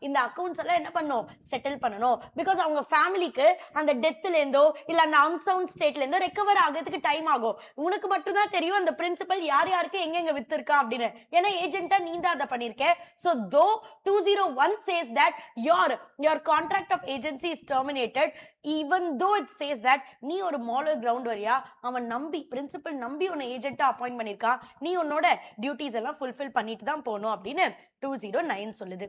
A: இந்த அக்கவுண்ட்ஸ் எல்லாம் என்ன பண்ணணும், செட்டில் பண்ணணும். பிகாஸ் அவங்க ஃபேமிலிக்கு அந்த டெத்ல இருந்தோ இல்ல அந்த அன்சவுண்ட் ஸ்டேட்ல இருந்தோ ரெக்கவர் ஆகிறதுக்கு டைம் ஆகும். உனக்கு மட்டும் தான் தெரியும் அந்த பிரின்சிபல் யார் யாருக்கு எங்க வித்திருக்கா அப்படின்னு. ஏன்னா ஏஜென்ட்டா நீ தான் அதை பண்ணிருக்க. So though 201 says that your contract of agency is terminated, even though it says that நீ ஒரு moral ground வரியா, அவன் நம்பி பிரின்சிபல் நம்பி உன்னை ஏஜென்ட்டா அப்பாயிண்ட் பண்ணிருக்கா, நீ உன்னோட டியூட்டிஸ் எல்லாம் ஃபுல்ஃபில் பண்ணிட்டு தான் போகணும் அப்படின்னு 209 சொல்லுது.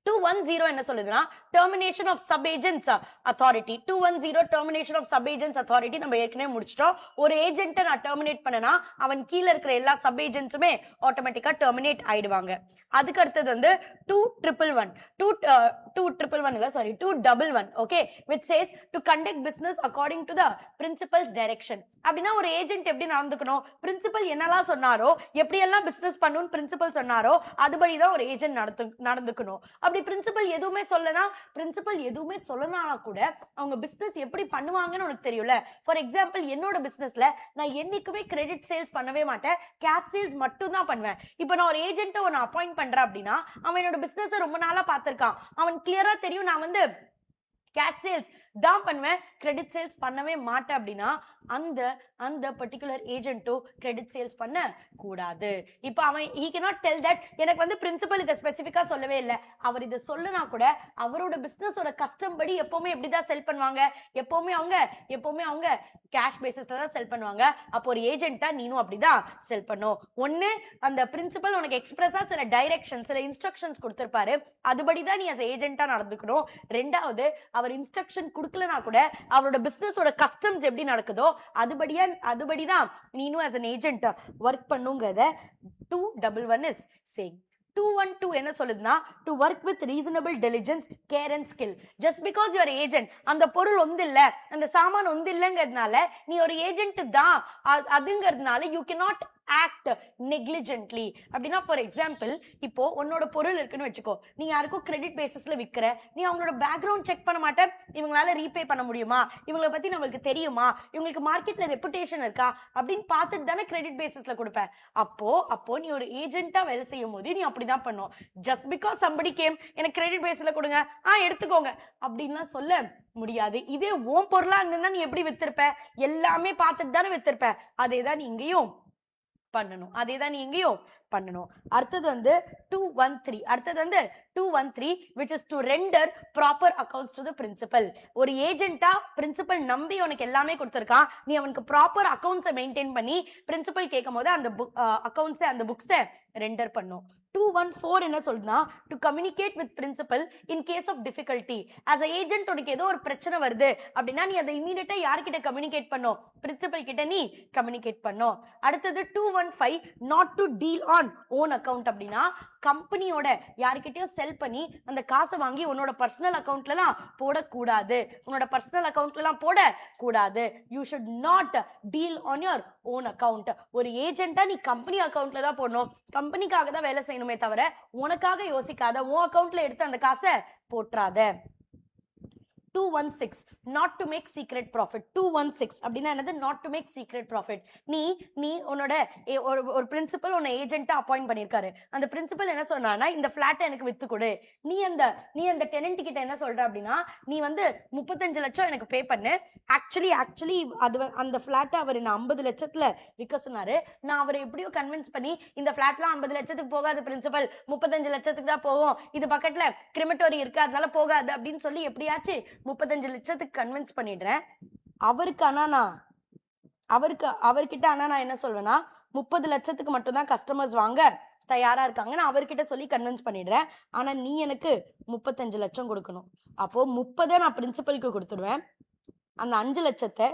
A: 210 என்ன சொல்லுதுன்னா termination of subagents authority. 210 termination of subagents authority நம்ம ஏற்கனவே முடிச்சிட்டோம். ஒரு ஏஜென்ட்டை நான் டெர்மினேட் பண்ணனா அவன் கீழ இருக்கிற எல்லா சப் ஏஜென்ட்ஸுமே ஆட்டோமேட்டிக்கா டெர்மினேட் ஆயிடுவாங்க. அதுக்கு அடுத்தது வந்து 211 okay, which says to conduct business according to the principal's direction. அப்படின்னா ஒரு ஏஜென்ட் எப்படி நடந்துக்கணும், பிரின்சிபல் என்னெல்லாம் சொன்னாரோ, எப்படி எல்லாம் பிசினஸ் பண்ணணும்னு பிரின்சிபல் சொன்னாரோ அதுபடிதான் ஒரு ஏஜென்ட் நடந்துக்கணும். அப்படி பிரின்சிபல் எதுவுமே சொல்லனா கூட அவங்க பிசினஸ் எப்படி பண்ணுவாங்கன்னு உனக்கு தெரியும்ல. ஃபார் எக்ஸாம்பிள் என்னோட பிசினஸ்ல நான் என்னைக்குமே கிரெடிட் சேல்ஸ் பண்ணவே மாட்டேன், கேஷ் சேல்ஸ் மட்டும் தான் பண்ணுவேன். இப்போ நான் ஒரு ஏஜென்ட்டை ஒன்னு அப்பாயிண்ட் பண்றேன் அப்படின்னா அவன் என்னோட பிசினஸ் ரொம்ப நாளா பார்த்திருக்கான், அவன் கிளியரா தெரியும் நான் வந்து கேஷ் சேல்ஸ் தான் பண்ணுவேன், கிரெடிட் சேல்ஸ் பண்ணவே மாட்டேன் அப்படின்னா அந்த பர்டிகுலர் ஏஜென்ட்டோ கிரெடிட் சேல்ஸ் பண்ண கூடாது. இப்போ அவன் he cannot tell that எனக்கு வந்து பிரின்சிபல் இதை ஸ்பெசிஃபிக்கா சொல்லவே இல்லை, அவர் இதை சொல்லனா கூட அவரோட பிசினஸோட கஸ்டம் படி எப்பவுமே எப்படிதான் செல் பண்ணுவாங்க, எப்பவுமே அவங்க கேஷ் பேசிஸ்ல தான் செல் பண்ணுவாங்க. அப்போ ஒரு ஏஜென்ட்டா நீனும் அப்படிதான் செல் பண்ணும். ஒன்னு அந்த பிரின்சிபல் உனக்கு எக்ஸ்பிரஸா சில டைரக்ஷன் சில இன்ஸ்ட்ரக்ஷன்ஸ் கொடுத்திருப்பாரு, அதுபடிதான் நீ as ஏஜென்ட்டா நடந்துக்கணும். ரெண்டாவது அவர் இன்ஸ்ட்ரக்ஷன் கொடுக்கலனா கூட அவரோட பிசினஸோட கஸ்டம்ஸ் எப்படி நடக்குதோ அதுபடிதான் நீனும் as an agent ஒர்க் பண்ணுங்கறத 211 is saying. 212 என்ன சொல்லுதுன்னா to work with reasonable diligence, care and skill. Just because you are agent, அந்த பொருள் ஒந்தில்ல, அந்த சாமான் ஒந்தில்லங்கிறதுனால நீ ஒரு ஏஜென்ட் தான் அதுங்கிறதுனால you cannot act negligently. அப்படின்னா ஃபார் எக்ஸாம்பிள் இப்போ உன்னோட பொருள் இருக்குன்னு வச்சுக்கோ, நீ யாருக்கும் கிரெடிட் பேசிஸ்ல விற்கிற, நீ அவங்களோட பேக்ரவுண்ட் செக் பண்ண மாட்டேன், இவங்களால ரீபே பண்ண முடியுமா, இவங்களை பத்தி நம்மளுக்கு தெரியுமா, இவங்களுக்கு மார்க்கெட்ல ரெப்புடேஷன் இருக்கா அப்படின்னு பார்த்துட்டு தானே கிரெடிட் பேசிஸ்ல கொடுப்ப. அப்போ நீ ஒரு ஏஜென்ட்டா வேலை செய்யும் போது நீ அப்படிதான் பண்ணும். ஜஸ்ட் பிகாஸ் somebody came எனக்கு கிரெடிட் பேஸ்ல கொடுங்க எடுத்துக்கோங்க அப்படின்லாம் சொல்ல முடியாது. இதே ஓம் பொருளா இருந்தா நீ எப்படி வித்திருப்ப, எல்லாமே பார்த்துட்டு தானே வித்திருப்ப. அதேதான் நீ இங்கேயும் பண்ணணும், அதேதான் நீ எங்கேயோ பண்ணணும். அடுத்தது வந்து 213 which is to render proper accounts to the principal. ஒரு ஏஜென்ட்டா பிரின்சிபல் நம்பி உனக்கு எல்லாமே கொடுத்திருக்கான், நீ அவனுக்கு ப்ராப்பர் அக்கவுண்ட்ஸை மெயின்டைன் பண்ணி பிரின்சிபல் கேட்கும் போது அந்த அக்கவுண்ட்ஸை அந்த புக்ஸை ரெண்டர் பண்ணும். 214 என்ன சொல்லுதுன்னா to communicate with principal in case of difficulty. as a agent உனக்கு ஏதோ ஒரு பிரச்சனை வருது அப்படின்னா நீ அதை இமீடியட்டா யார்கிட்ட கம்யூனிகேட் பண்ணும், பிரின்சிபல் கிட்ட நீ கம்யூனிகேட் பண்ணும். அடுத்தது 215 not to deal on own account. அப்படின்னா கம்பெனியோட யார்கிட்டயும் செல் பண்ணி அந்த காசை வாங்கி உன்னோட பர்சனல் அக்கவுண்ட்லாம் போடக்கூடாது, போடக்கூடாது. you should not deal on your own account. ஒரு ஏஜென்ட்டா நீ கம்பெனி அக்கவுண்ட்ல தான் போடணும், கம்பெனிக்காக தான் வேலை செய்யணுமே தவிர உனக்காக யோசிக்காத, உன் அக்கவுண்ட்ல எடுத்து அந்த காசை போட்றாத. 216 not to make secret profit. 216 அப்படின்னா என்னது, not to make secret profit. நீ உன்னோட ஒரு பிரின்சிபல் உன்னை ஏஜென்ட்டா அப்பாயிண்ட் பண்ணிருக்காரு, அந்த பிரின்சிபல் என்ன சொன்னானா இந்த பிளாட்டை எனக்கு வித்து கொடு, நீ அந்த டெனன்ட் கிட்ட என்ன சொல்ற அப்படின்னா நீ வந்து 35 லட்சம் எனக்கு பே பண்ணு, ஆக்சுவலி அது அந்த பிளாட்டை அவர் நான் 50 லட்சத்துல விற்க சொன்னாரு, நான் அவரை எப்படியோ கன்வின்ஸ் பண்ணி இந்த பிளாட்லாம் 50 லட்சத்துக்கு போகாது பிரின்சிபல் 35 லட்சத்துக்கு தான் போகும், இது பக்கத்துல கிரிமட்டோரி இருக்கு அதனால போகாது அப்படின்னு சொல்லி எப்படியாச்சும் 35 லட்சத்துக்கு கன்வின்ஸ் பண்ணிடுறேன். அவர்கிட்ட நான் என்ன சொல்வேன்னா 30 லட்சத்துக்கு மட்டும் தான் கஸ்டமர்ஸ் வாங்க தயாரா இருக்காங்க, நான் அவர்கிட்ட சொல்லி கன்வின்ஸ் பண்ணிடுறேன். ஆனா நீ எனக்கு 35 லட்சம் கொடுக்கணும். அப்போ 30 நான் பிரின்சிபலுக்கு கொடுத்துடுவேன், அந்த 5 லட்சத்தை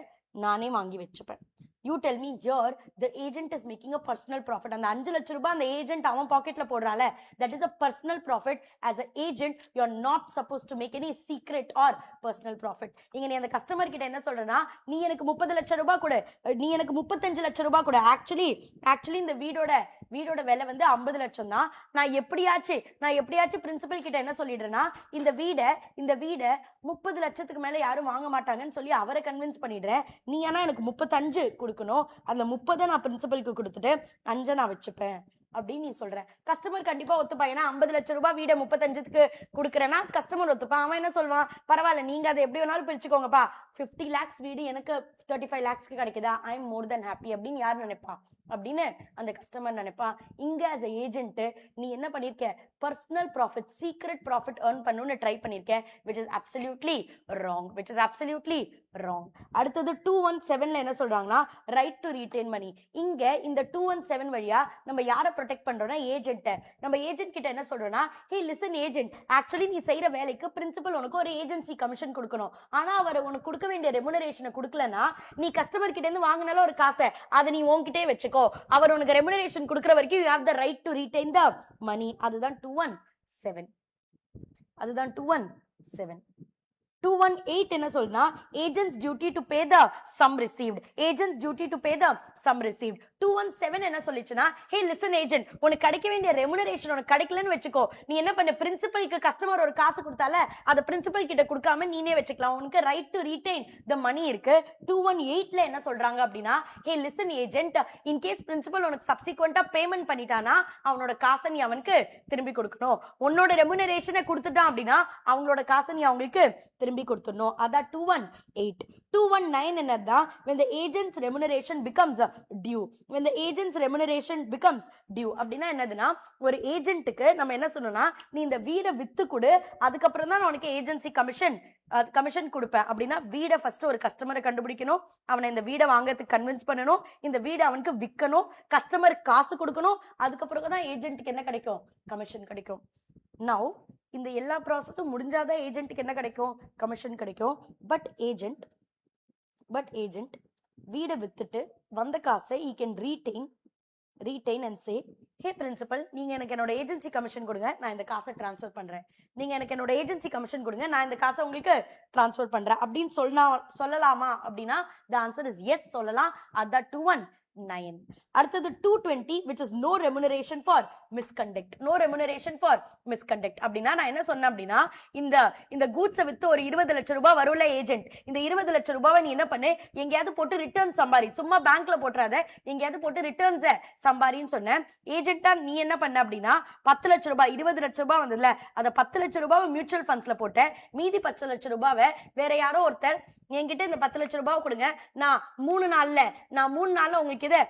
A: நானே வாங்கி வச்சுப்பேன். You tell me here the agent is making a personal profit. அந்த 5 லட்ச ரூபாய் அந்த ஏஜென்ட் அவன் பாக்கெட்ல போடுறால, that is a personal profit. As an agent you are not supposed to make any secret or personal profit. இங்க நீ அந்த customer கிட்ட என்ன சொல்றனா, நீ எனக்கு 30 லட்ச ரூபாய் கொடு, நீ எனக்கு 35 லட்ச ரூபாய் கொடு, ஆக்சுவலி இந்த வீடோட விலை வந்து 50 லட்சம் தான், நான் எப்படியாச்சும் பிரின்சிபல் கிட்ட என்ன சொல்லிடுறேன்னா இந்த வீடை 30 லட்சத்துக்கு மேல யாரும் வாங்க மாட்டாங்கன்னு சொல்லி அவரை கன்வின்ஸ் பண்ணிடுறேன். நீ ஆனா எனக்கு 35 கொடுக்கணும், அதுல 30 நான் பிரின்சிபலுக்கு கொடுத்துட்டு 5 நான் வச்சுப்பேன் அப்படின்னு நீ சொல்ற. கஸ்டமர் கண்டிப்பா ஒத்துப்பா. ஏன்னா 50 லட்சம் ரூபாய் வீட 35க்கு கொடுக்குறேன்னா கஸ்டமர் ஒத்துப்பான். அவன் என்ன சொல்வான், பரவாயில்ல நீங்க அதை எப்படி வேணாலும் பிரிச்சுக்கோங்கப்பா, 50 lakhs வீடு எனக்கு 35 lakhsக்கு கிடைக்குதா, I am more then happy அப்படின்னு யார் நினைப்பா அப்படின்னு அந்த கஸ்டமர் நினைப்பா. இங்க as a agent நீ என்ன பண்ணிருக்க, personal profit, secret profit earn பண்ணணும்னு ட்ரை பண்ணிருக்க, which is absolutely wrong, which is absolutely wrong. அடுத்தது 217ல என்ன சொல்றாங்கன்னா ரைட் டு ரீடைன் மணி. இங்க இந்த 217 வழியா நம்ம யாரை ப்ரொடெக்ட் பண்றோம்னா ஏஜென்ட்டை. நம்ம ஏஜென்ட் கிட்ட என்ன சொல்றோம்னா, ஹே லிசன் ஏஜென்ட், ஆக்சுவலி நீ செய்யற வேலைக்கு பிரின்சிபல் உனக்கு ஒரு ஏஜென்சி கமிஷன் கொடுக்கணும். ஆனா அவர் உனக்கு கொடுக்க வேண்டிய ரெமுனரேஷனை கொடுக்கலன்னா நீ கஸ்டமர் கிட்ட இருந்து வாங்கினால ஒரு காசை அதை நீ உன்கிட்டே வச்சுக்கோ. அவர் உனக்கு ரெமுனரேஷன் கொடுக்குற வரைக்கும் you have the right to retain the money. அதுதான் 217. அதுதான் 217. 218 என்ன சொல்றா, agents duty to pay the sum received. agents duty to pay the sum received. 217 என்ன சொல்லிச்சுனா, hey listen agent, உனக்கு கிடைக்க வேண்டிய ரெமுனரேஷன் உனக்கு கிடைக்கலன்னு வெச்சுக்கோ, நீ என்ன பண்ணு, பிரின்சிபலுக்கு கஸ்டமர் ஒரு காசு கொடுத்தால அத பிரின்சிபல் கிட்ட கொடுக்காம நீனே வெச்சுக்கலாம், உனக்கு ரைட் டு ரீடைன் தி மணி இருக்கு. 218ல என்ன சொல்றாங்க அப்படினா, hey listen agent, in case principal உனக்கு சப்சிக்வென்ட்டா பேமெண்ட் பண்ணிட்டானா அவனோட காசை நீ அவனுக்கு திருப்பி கொடுக்கணும். உன்னோட ரெமுனரேஷனை கொடுத்துட்டான் அப்படினா அவங்களோட காசை நீ அவங்களுக்கு திருப்பி கொடுத்துடணும். அதான் 218. 219 என்னன்னா, when the agent's remuneration becomes due. when the agent's remuneration becomes due அப்படினா என்னதுன்னா, ஒரு ஏஜென்ட்டுக்கு நம்ம என்ன சொன்னோம்னா, நீ இந்த வீட வித்து கொடு, அதுக்கு அப்புறம் தான் உனக்கு ஏஜென்சி கமிஷன் கொடுப்பேன் அப்படின்னா, வீட ஃபர்ஸ்ட் ஒரு கஸ்டமரை கண்டுபிடிக்கணும், அவனை இந்த வீட வாங்குறதுக்கு கன்வின்ஸ் பண்ணணும், இந்த வீட அவனுக்கு விற்கணும், கஸ்டமர் காசு கொடுக்கணும், அதுக்கப்புறம் தான் ஏஜென்ட்டுக்கு என்ன கிடைக்கும், கமிஷன் கிடைக்கும். நவ் இந்த எல்லா ப்ராசஸும் முடிஞ்சாதான் ஏஜென்ட்டுக்கு என்ன கிடைக்கும், கமிஷன் கிடைக்கும். பட் ஏஜென்ட் வீடை வித்துட்டு வந்த காசை he can retain and say, hey principal, நீங்க எனக்கு என்னோட ஏஜென்சி கமிஷன் கொடுங்க, நான் இந்த காசை டிரான்ஸ்ஃபர் பண்றேன். நீங்க எனக்கு என்னோட ஏஜென்சி கமிஷன் கொடுங்க, நான் இந்த காசை உங்களுக்கு டிரான்ஸ்ஃபர் பண்றேன் அப்படின்னு சொல்லலாமா அப்படின்னா the answer is yes, சொல்லலாம். அதான் 219. அடுத்தது 220, which is no remuneration for misconduct. no remuneration for misconduct அப்படின்னா நான் என்ன சொன்னேன் அப்படின்னா, இந்த கூட்ஸை வித்து ஒரு 20 லட்சம் ரூபாய் வரும்ல ஏஜென்ட், இந்த 20 லட்சம் ரூபாவை நீ என்ன பண்ணு, எங்கேயாவது போட்டு ரிட்டர்ன் சம்பாரி, சும்மா பேங்க்ல போட்டுறாத, எங்கேயாவது போட்டு ரிட்டர்ன்ஸை சம்பாரின்னு சொன்னேன். ஏஜென்ட்டா நீ என்ன பண்ண அப்படின்னா, 10 லட்சம் ரூபாய் 20 லட்சம் ரூபாய் வந்ததுல அதை 10 லட்சம் ரூபாவை மியூச்சுவல் ஃபண்ட்ஸ்ல போட்டேன், மீதி 10 லட்சம் ரூபாவை வேற யாரோ ஒருத்தர் என்கிட்ட இந்த 10 லட்சம் ரூபாய் கொடுங்க, நான் 3 நாள்ல உங்களுக்கு இதை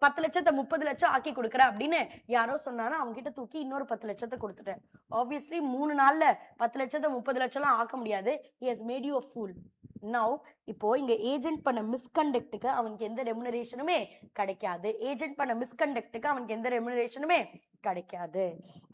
A: 10 லட்சத்தை 30 லட்சம் ஆக்கி கொடுக்குறேன் அப்படின்னு யாரோ சொன்னாலும் அவங்க கிட்ட தூக்கி இன்னொரு 10 லட்சத்தை கொடுத்துட்டேன். ஆப்வியஸ்லி 3 நாள்ல 10 லட்சத்தை 30 லட்சம்லாம் ஆக்க முடியாது. he has made you a fool. now இப்போ இங்க ஏஜென்ட் பண்ண மிஸ்கண்டக்ட்டுக்கு அவனுக்கு எந்த ரெமுனரேஷனுமே கிடைக்காது. ஏஜென்ட் பண்ண மிஸ்கண்டக்ட்டுக்கு அவனுக்கு எந்த ரெமுனரேஷனுமே கிடைக்காது.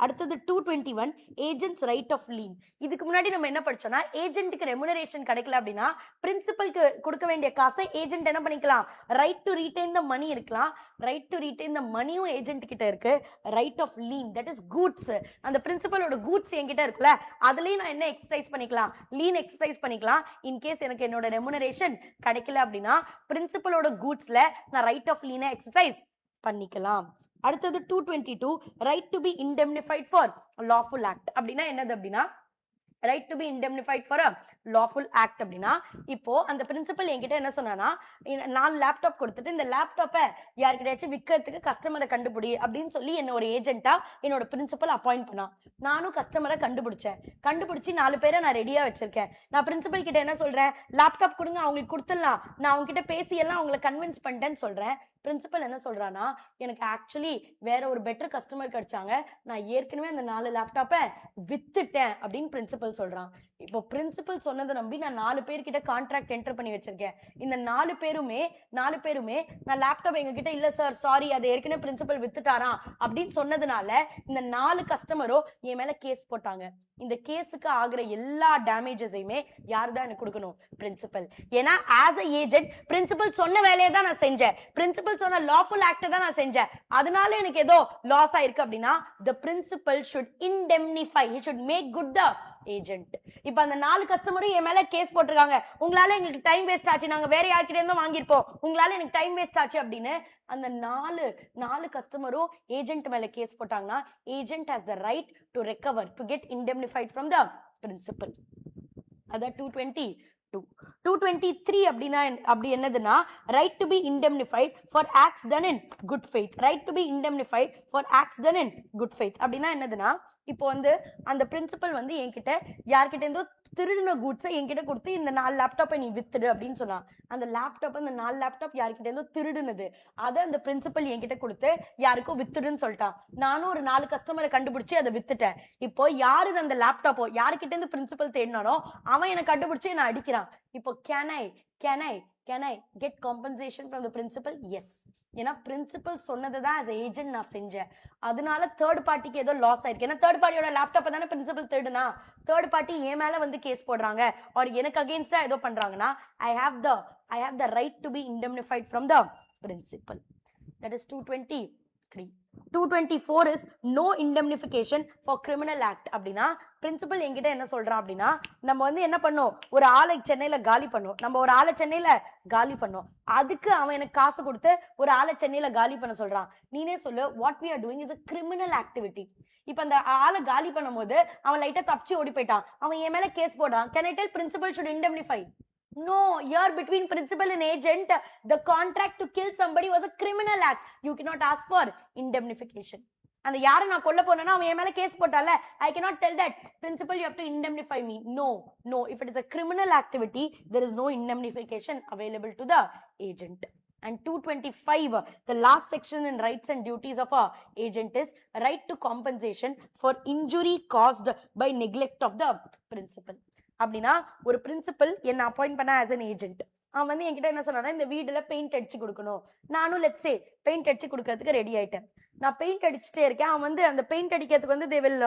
A: அடுத்தது 221, ஏஜென்ட்ஸ் ரைட் ஆஃப் லீன். இதுக்கு முன்னாடி நம்ம என்ன படிச்சோம்னா, ஏஜென்ட்டுக்கு ரெமுனரேஷன் கிடைக்கல அப்படின்னா பிரின்சிபலுக்கு கொடுக்க வேண்டிய காசை ஏஜென்ட் என்ன பண்ணிக்கலாம், right to retain the money இருக்கலாம். ரைட் டு ரீடைன் த மணியும் ஏஜென்ட் கிட்ட இருக்கு. Right of lien, that is goods, அந்த பிரின்சிபலோட கூட்ஸ் என்கிட்ட இருக்குல்ல, அதுலயும் நான் என்ன எக்ஸசைஸ் பண்ணிக்கலாம், லீன் எக்ஸசைஸ் பண்ணிக்கலாம். இன்கேஸ் எனக்கு என்னோட ரெமுனரேஷன் கிடைக்கல அப்படின்னா பிரின்சிபலோட கூட்ஸ்ல நான் ரைட் ஆஃப் லீனை எக்ஸசைஸ் பண்ணிக்கலாம். அடுத்தது 222, right to be indemnified for lawful act. அப்படின்னா என்னது அப்படின்னா, right to be indemnified for a lawful act அப்படின்னா, இப்போ அந்த பிரின்சிபல் என்கிட்ட என்ன சொன்னானா, 4 லேப்டாப் கொடுத்துட்டு இந்த லேப்டாப்பை யாருக்கிட்டையாச்சும் விற்கிறதுக்கு கஸ்டமரை கண்டுபிடி அப்படின்னு சொல்லி என்ன ஒரு ஏஜென்ட்டா என்னோட பிரின்சிபல் அப்பாயிண்ட் பண்ணா. நானும் கஸ்டமரை கண்டுபிடிச்சு 4 பேரை நான் ரெடியா வச்சிருக்கேன். நான் பிரின்சிபல் கிட்ட என்ன சொல்றேன், லேப்டாப் கொடுங்க, அவங்களுக்கு கொடுத்துடலாம், நான் அவங்க கிட்ட பேசி எல்லாம் அவங்களை கன்வின்ஸ் பண்ணிட்டேன்னு சொல்றேன். பிரின்சிபல் என்ன சொல்றானா, எனக்கு ஆக்சுவலி வேற ஒரு பெட்டர் கஸ்டமர் கிடைச்சாங்க, நான் ஏற்கனவே அந்த 4 லேப்டாப்பை வித்துட்டேன் அப்படின்னு பிரின்சிபல் சொல்றான். இப்போ பிரின்சிபல் சொன்னதை நம்பி நான் 4 பேர்கிட்ட கான்ட்ராக்ட் என்டர் பண்ணி வச்சிருக்கேன். இந்த 4 பேருமே நான் லேப்டாப் எங்க கிட்ட இல்ல சார், சாரி, அது ஏற்கனவே பிரின்சிபல் வித்துட்டாராம் அப்படின்னு சொன்னதுனால இந்த 4 கஸ்டமரும் என் மேல கேஸ் போட்டாங்க. இந்த கேஸுக்கு ஆகிற எல்லா டேமேஜஸையுமே யார் தான் எனக்கு கொடுக்கணும், பிரின்சிபல். ஏன்னா ஆஸ் a ஏஜென்ட் பிரின்சிபல் சொன்ன வேலையை தான் நான் செஞ்சேன், பிரின்சிபல் சொன்ன லாஃபுல் ஆக்ட் தான் நான் செஞ்சேன், அதனால எனக்கு ஏதோ லாஸ் ஆயிருக்கு அப்படின்னா the principal should indemnify, he should make good the agent. இப்ப அந்த 4 கஸ்டமரும் என் மேல கேஸ் போட்டிருக்காங்க, உங்களால எங்களுக்கு டைம் வேஸ்ட் ஆச்சு, நாங்க வேற யார்கிட்ட இருந்தும் வாங்கியிருப்போம், உங்களால எனக்கு டைம் வேஸ்ட் ஆச்சு அப்படின்னு அந்த 4 கஸ்டமரும் ஏஜென்ட் மேல கேஸ் போட்டாங்கன்னா agent has the right to recover, to get indemnified from the principal. அதான் 222. 2. 223 அப்படின்னா அப்படி என்னதுன்னா right to be indemnified for acts done in good faith. Right to be indemnified for acts done in good faith அப்படின்னா என்னதுன்னா இப்போ வந்து அந்த principal வந்து என்கிட்ட யார்கிட்ட இருந்தோ திருடின கூட்ஸை என்கிட்ட கொடுத்து இந்த 4 லேப்டாப்பை நீ வித்துடு அப்படின்னு சொன்னா அந்த லேப்டாப் அந்த 4 லேப்டாப் யார்கிட்ட இருந்தோ திருடுனது அதை அந்த பிரின்சிபல் என்கிட்ட கொடுத்து யாருக்கோ வித்துடுன்னு சொல்லிட்டான். நானும் ஒரு 4 கஸ்டமரை கண்டுபிடிச்சு அதை வித்துட்டேன். இப்போ யாரு அந்த லேப்டாப்போ யாருக்கிட்ட இருந்து பிரின்சிபல் தேடினானோ அவன் என்னை கண்டுபிடிச்சு என்ன அடிக்கிறான். இப்போ can I get compensation from the principal? Yes. ஏன்னா பிரின்சிபல் சொன்னதுதான் as ஏஜென்ட் நான் செஞ்சேன். அதனால தேர்ட் பார்ட்டிக்கு ஏதோ லாஸ் ஆயிருக்கு. ஏன்னா தேர்ட் பார்ட்டியோட லேப்டாப்பை தானே பிரின்சிபல் தேடுனா தேர்ட் பார்ட்டி என் மேல வந்து கேஸ் போடுறாங்க or எனக்கு அகேன்ஸ்டா ஏதோ பண்றாங்கன்னா I have the right to be indemnified from the principal. That is 223. 224 is no indemnification for criminal act. அப்படின்னா பிரின்சிபல் என்கிட்ட என்ன சொல்றான் அப்படின்னா நம்ம வந்து என்ன பண்ணோம் ஒரு ஆளை சென்னையில காலி பண்ணோம். நம்ம ஒரு ஆளை சென்னையில காலி பண்ணோம். அதுக்கு அவன் எனக்கு காசு கொடுத்து ஒரு ஆளை சென்னையில காலி பண்ண சொல்றான். நீனே சொல்லு what we are doing is a criminal activity. இப்ப அந்த ஆளை காலி பண்ணும் போது அவன் லைட்டா தப்பிச்சு ஓடி போயிட்டான். அவன் என் மேல கேஸ் போடுறான். Can I tell principal should indemnify? No, here between principal and agent, the contract to kill somebody was a criminal act. You cannot ask for indemnification. And the யாரை நான் கொல்ல போனேன்னா அவன் என் மேல case போட்டால I cannot tell that principal you have to indemnify me. No, if it is a criminal activity there is no indemnification available to the agent. And 225, the last section in rights and duties of a agent is right to compensation for injury caused by neglect of the principal. அப்படின்னா ஒரு principal என்ன appoint பண்ண as an agent. அவன் வந்து என்கிட்ட என்ன சொன்னா இந்த வீடுல பெயிண்ட் அடிச்சு கொடுக்கணும். நானும் லெட்ஸ் சே பெயிண்ட் அடிச்சு கொடுக்கறதுக்கு ரெடி ஆயிட்டேன். நான் பெயிண்ட் அடிச்சுட்டே இருக்கேன். அவன் வந்து அந்த பெயிண்ட் அடிக்கிறதுக்கு வந்து தே வில்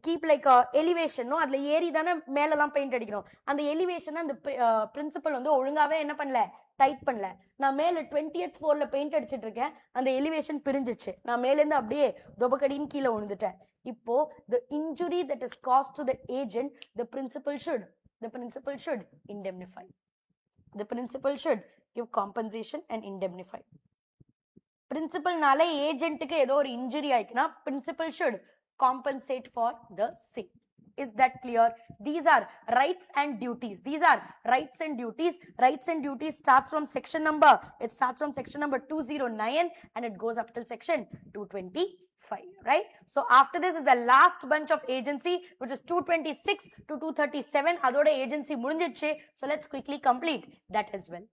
A: கீப் லைக் எலிவேஷனும் அதுல ஏறி தானே மேலெல்லாம் பெயிண்ட் அடிக்கணும். அந்த எலிவேஷன் அந்த பிரின்சிபல் வந்து ஒழுங்காவே என்ன பண்ணல டைட் பண்ணல. நான் மேல 20th floorல பெயிண்ட் அடிச்சிட்டு இருக்கேன். அந்த எலிவேஷன் பிரிஞ்சிச்சு. நான் மேல இருந்து அப்படியே தொபக்கடின்னு கீழே விழுந்துட்டேன். இப்போ the injury that is caused to the agent the principal should indemnify. The principal should give compensation and indemnify. Principal நால ஏஜென்ட்க்கு ஏதோ ஒரு injury ஆயிக்குனா principal should compensate for the same. Is that clear? These are rights and duties. Rights and duties starts from section number 209 and it goes up till section 225, right? So after this is the last bunch of agency which is 226 to 237. Adoda agency முடிஞ்சிச்சு. So let's quickly complete that as well.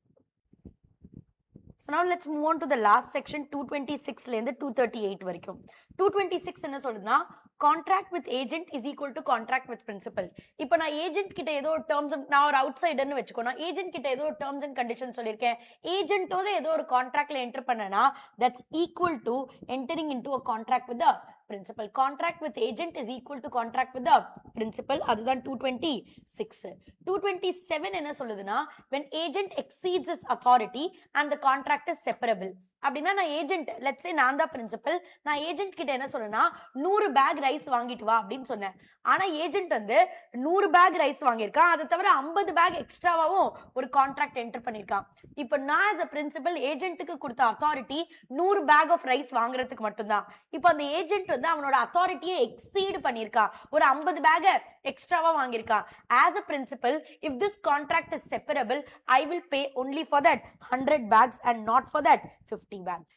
A: So now let's move on to the last section 226 ல இருந்து 238 வரைக்கும். 226 என்ன சொல்லுதுன்னா contract with agent is equal to contract with principal. இப்போ நான் agent கிட்ட ஏதோ ஒரு டேர்ம்ஸ் நான் ஒரு அவுட் சைடர்னு வச்சுக்கோ. நான் ஏஜென்ட் கிட்ட ஏதோ ஒரு டேர்ம்ஸ் அண்ட் கண்டிஷன் சொல்லியிருக்கேன். ஏஜென்ட்டோட ஏதோ ஒரு கான்ட்ராக்ட்ல என்டர் பண்ணனா that's equal to entering into a contract with the principal. Contract with agent is equal to contract with the principal. அதுதான் 226. 227 என்ன சொல்லுதுன்னா when agent exceeds his authority and the contract is separable. அப்படின்னா நான் agent let's say நான் தான் principal. நான் agent கிட்ட என்ன சொன்னேன்னா 100 பேக் ரைஸ் வாங்கிட்டு வா அப்படின்னு சொன்னேன். ஆனா ஏஜென்ட் வந்து 100 பேக் ரைஸ் வாங்கியிருக்கான். அதை தவிர 50 பேக் எக்ஸ்ட்ராவாவும் ஒரு கான்ட்ராக்ட் என்டர் பண்ணிருக்கான். இப்போ நான் as a பிரின்சிபல் ஏஜென்ட்டுக்கு கொடுத்த அத்தாரிட்டி 100 பேக் ஆஃப் ரைஸ் வாங்குறதுக்கு மட்டும்தான். இப்போ அந்த ஏஜென்ட் வந்து அவனோட அத்தாரிட்டியை எக்ஸீட் பண்ணிருக்கான். ஒரு 50 பேக் எக்ஸ்ட்ராவா வாங்கியிருக்கான். as a principal if this contract is separable I will pay only for that 100 bags and not for that 50 bags.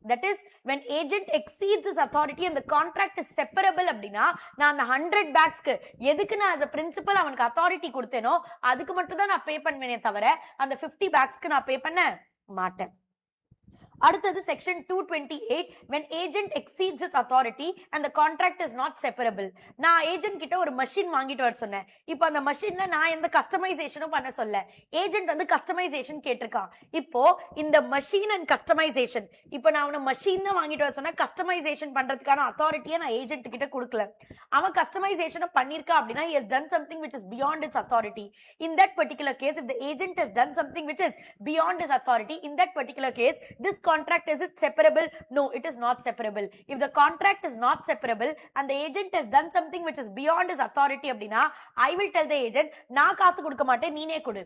A: That is when agent exceeds his authority and the contract is separable அப்படினா நான் அந்த 100 bagsக்கு எதுக்கு நான் as a principal அவனுக்கு authority கொடுத்தேனோ அதுக்கு மட்டும் தான் நான் பே பண்ணுவேனே தவிர அந்த 50 bagsக்கு நான் பே பண்ண மாட்டேன். அடுத்தது section 228 when agent exceeds its authority and the contract is not separable. நான் ஏஜென்ட் கிட்ட ஒரு machine வாங்கிட்டு வர சொன்னேன். இப்போ அந்த machineல நான் எந்த கஸ்டமைசேஷனும் பண்ண சொல்ல. ஏஜென்ட் வந்து கஸ்டமைசேஷன் கேட்டிருக்கான். இப்போ இந்த machine and customization இப்போ நான் அவன machine தான் வாங்கிட்டு வர சொன்னா கஸ்டமைசேஷன் பண்றதுக்கான அத்தாரிட்டியை நான் ஏஜென்ட் கிட்ட கொடுக்கல. அவன் கஸ்டமைசேஷன் பண்ணிருக்கா அப்படினா he has done something which is beyond its authority. In that particular case if the agent has done something which is beyond his authority in that particular case this contract is it separable? No, it is not separable. If the contract is not separable and the agent has done something which is beyond his authority அப்படினா I will tell the agent நான் காசு கொடுக்க மாட்டேன் நீனே கொடு.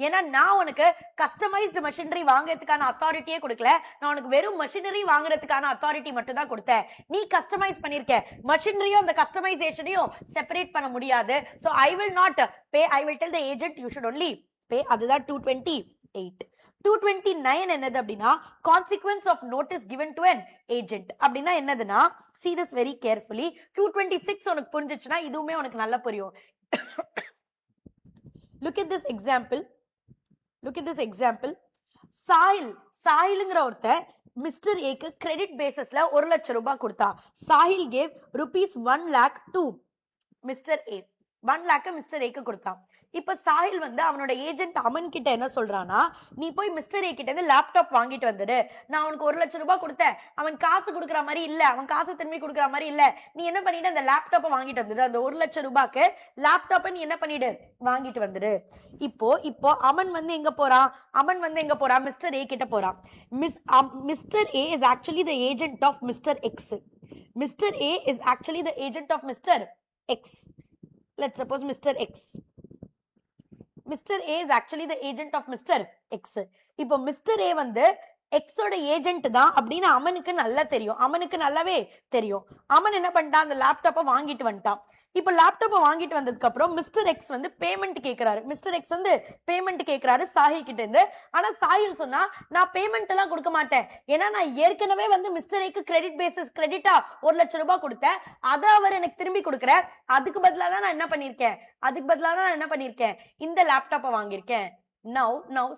A: ஏன்னா நான் உனக்கு கஸ்டமைஸ்டு மெஷினரி வாங்குறதுக்கான அத்தாரிட்டியே கொடுக்கல. நான் உனக்கு வெறும் மெஷினரி வாங்குறதுக்கான அத்தாரிட்டி மட்டும் தான் கொடுத்தேன். நீ கஸ்டமைஸ் பண்ணிருக்க. மெஷினரியும் அந்த கஸ்டமைசேஷனையும் செப்பரேட் பண்ண முடியாது. So I will not pay. I will tell the agent you should only பே, அதுதான் 228. 229 என்னது அப்படின்னா consequences of notice given to an agent அப்படின்னா என்னதுன்னா see this very carefully. 226 உனக்கு புரிஞ்சிச்சுன்னா இதுவுமே உனக்கு நல்லா புரியும். look at this example. சாஹில்ங்கிற ஒருத்தர் மிஸ்டர் ஏக்கு கிரெடிட் பேசிஸ்ல 1 லட்சம் ரூபாய் கொடுத்தா. Sahil gave ₹1 lakh to mister A. 1 lakh mister ஏக்கு கொடுத்தான். இப்ப சாஹில் வந்து அவனோட ஏஜென்ட் அமன் கிட்ட என்ன சொல்றானா, நீ போய் மிஸ்டர் ஏ கிட்ட இருந்து லேப்டாப் வாங்கிட்டு வந்துடு. நான் அவனுக்கு 1 லட்சம் ரூபாய் கொடுத்தேன், அவன் காசு கொடுக்குற மாதிரி இல்ல, அவன் காசு திரும்பி கொடுக்குற மாதிரி இல்ல, நீ என்ன பண்ணிட்டு அந்த லேப்டாப்பை வாங்கிட்டு வந்துடு. அந்த 1 லட்சம் ரூபாய்க்கு லேப்டாப்பை நீ என்ன பண்ணிடு, வாங்கிட்டு வந்துடு. இப்போ அமன் வந்து எங்க போறான், மிஸ்டர் ஏ கிட்ட போறான். Mister A is actually the agent of mister X. Mister A is actually the agent of mister X. let's suppose Mr. A is actually the agent of Mr. X. இப்போ Mr. A வந்து X ஓட agent தான் அப்படின்னு அமனுக்கு நல்லா தெரியும். அமனுக்கு நல்லாவே தெரியும். அமன் என்ன பண்ணிட்டான், அந்த லேப்டாப்பை வாங்கிட்டு வந்துட்டான். இப்போ லேப்டாப்பை வாங்கிட்டு வந்ததுக்கு அப்புறம் மிஸ்டர் எக்ஸ் வந்து பேமெண்ட் கேட்கிறாரு. மிஸ்டர் எக்ஸ் வந்து பேமெண்ட் கேட்கிறாரு சாஹில் கிட்ட இருந்து. ஆனா சாஹில் சொன்னா நான் பேமெண்ட் எல்லாம் கொடுக்க மாட்டேன், ஏன்னா நான் ஏற்கனவே வந்து மிஸ்டர் ஏக்கு கிரெடிட் பேசிஸ் கிரெடிட்டா 1 லட்சம் ரூபாய் கொடுத்தேன், அதை அவர் எனக்கு திரும்பி கொடுக்குற. அதுக்கு பதிலாக தான் நான் என்ன பண்ணிருக்கேன், இந்த லேப்டாப்பை வாங்கியிருக்கேன். Now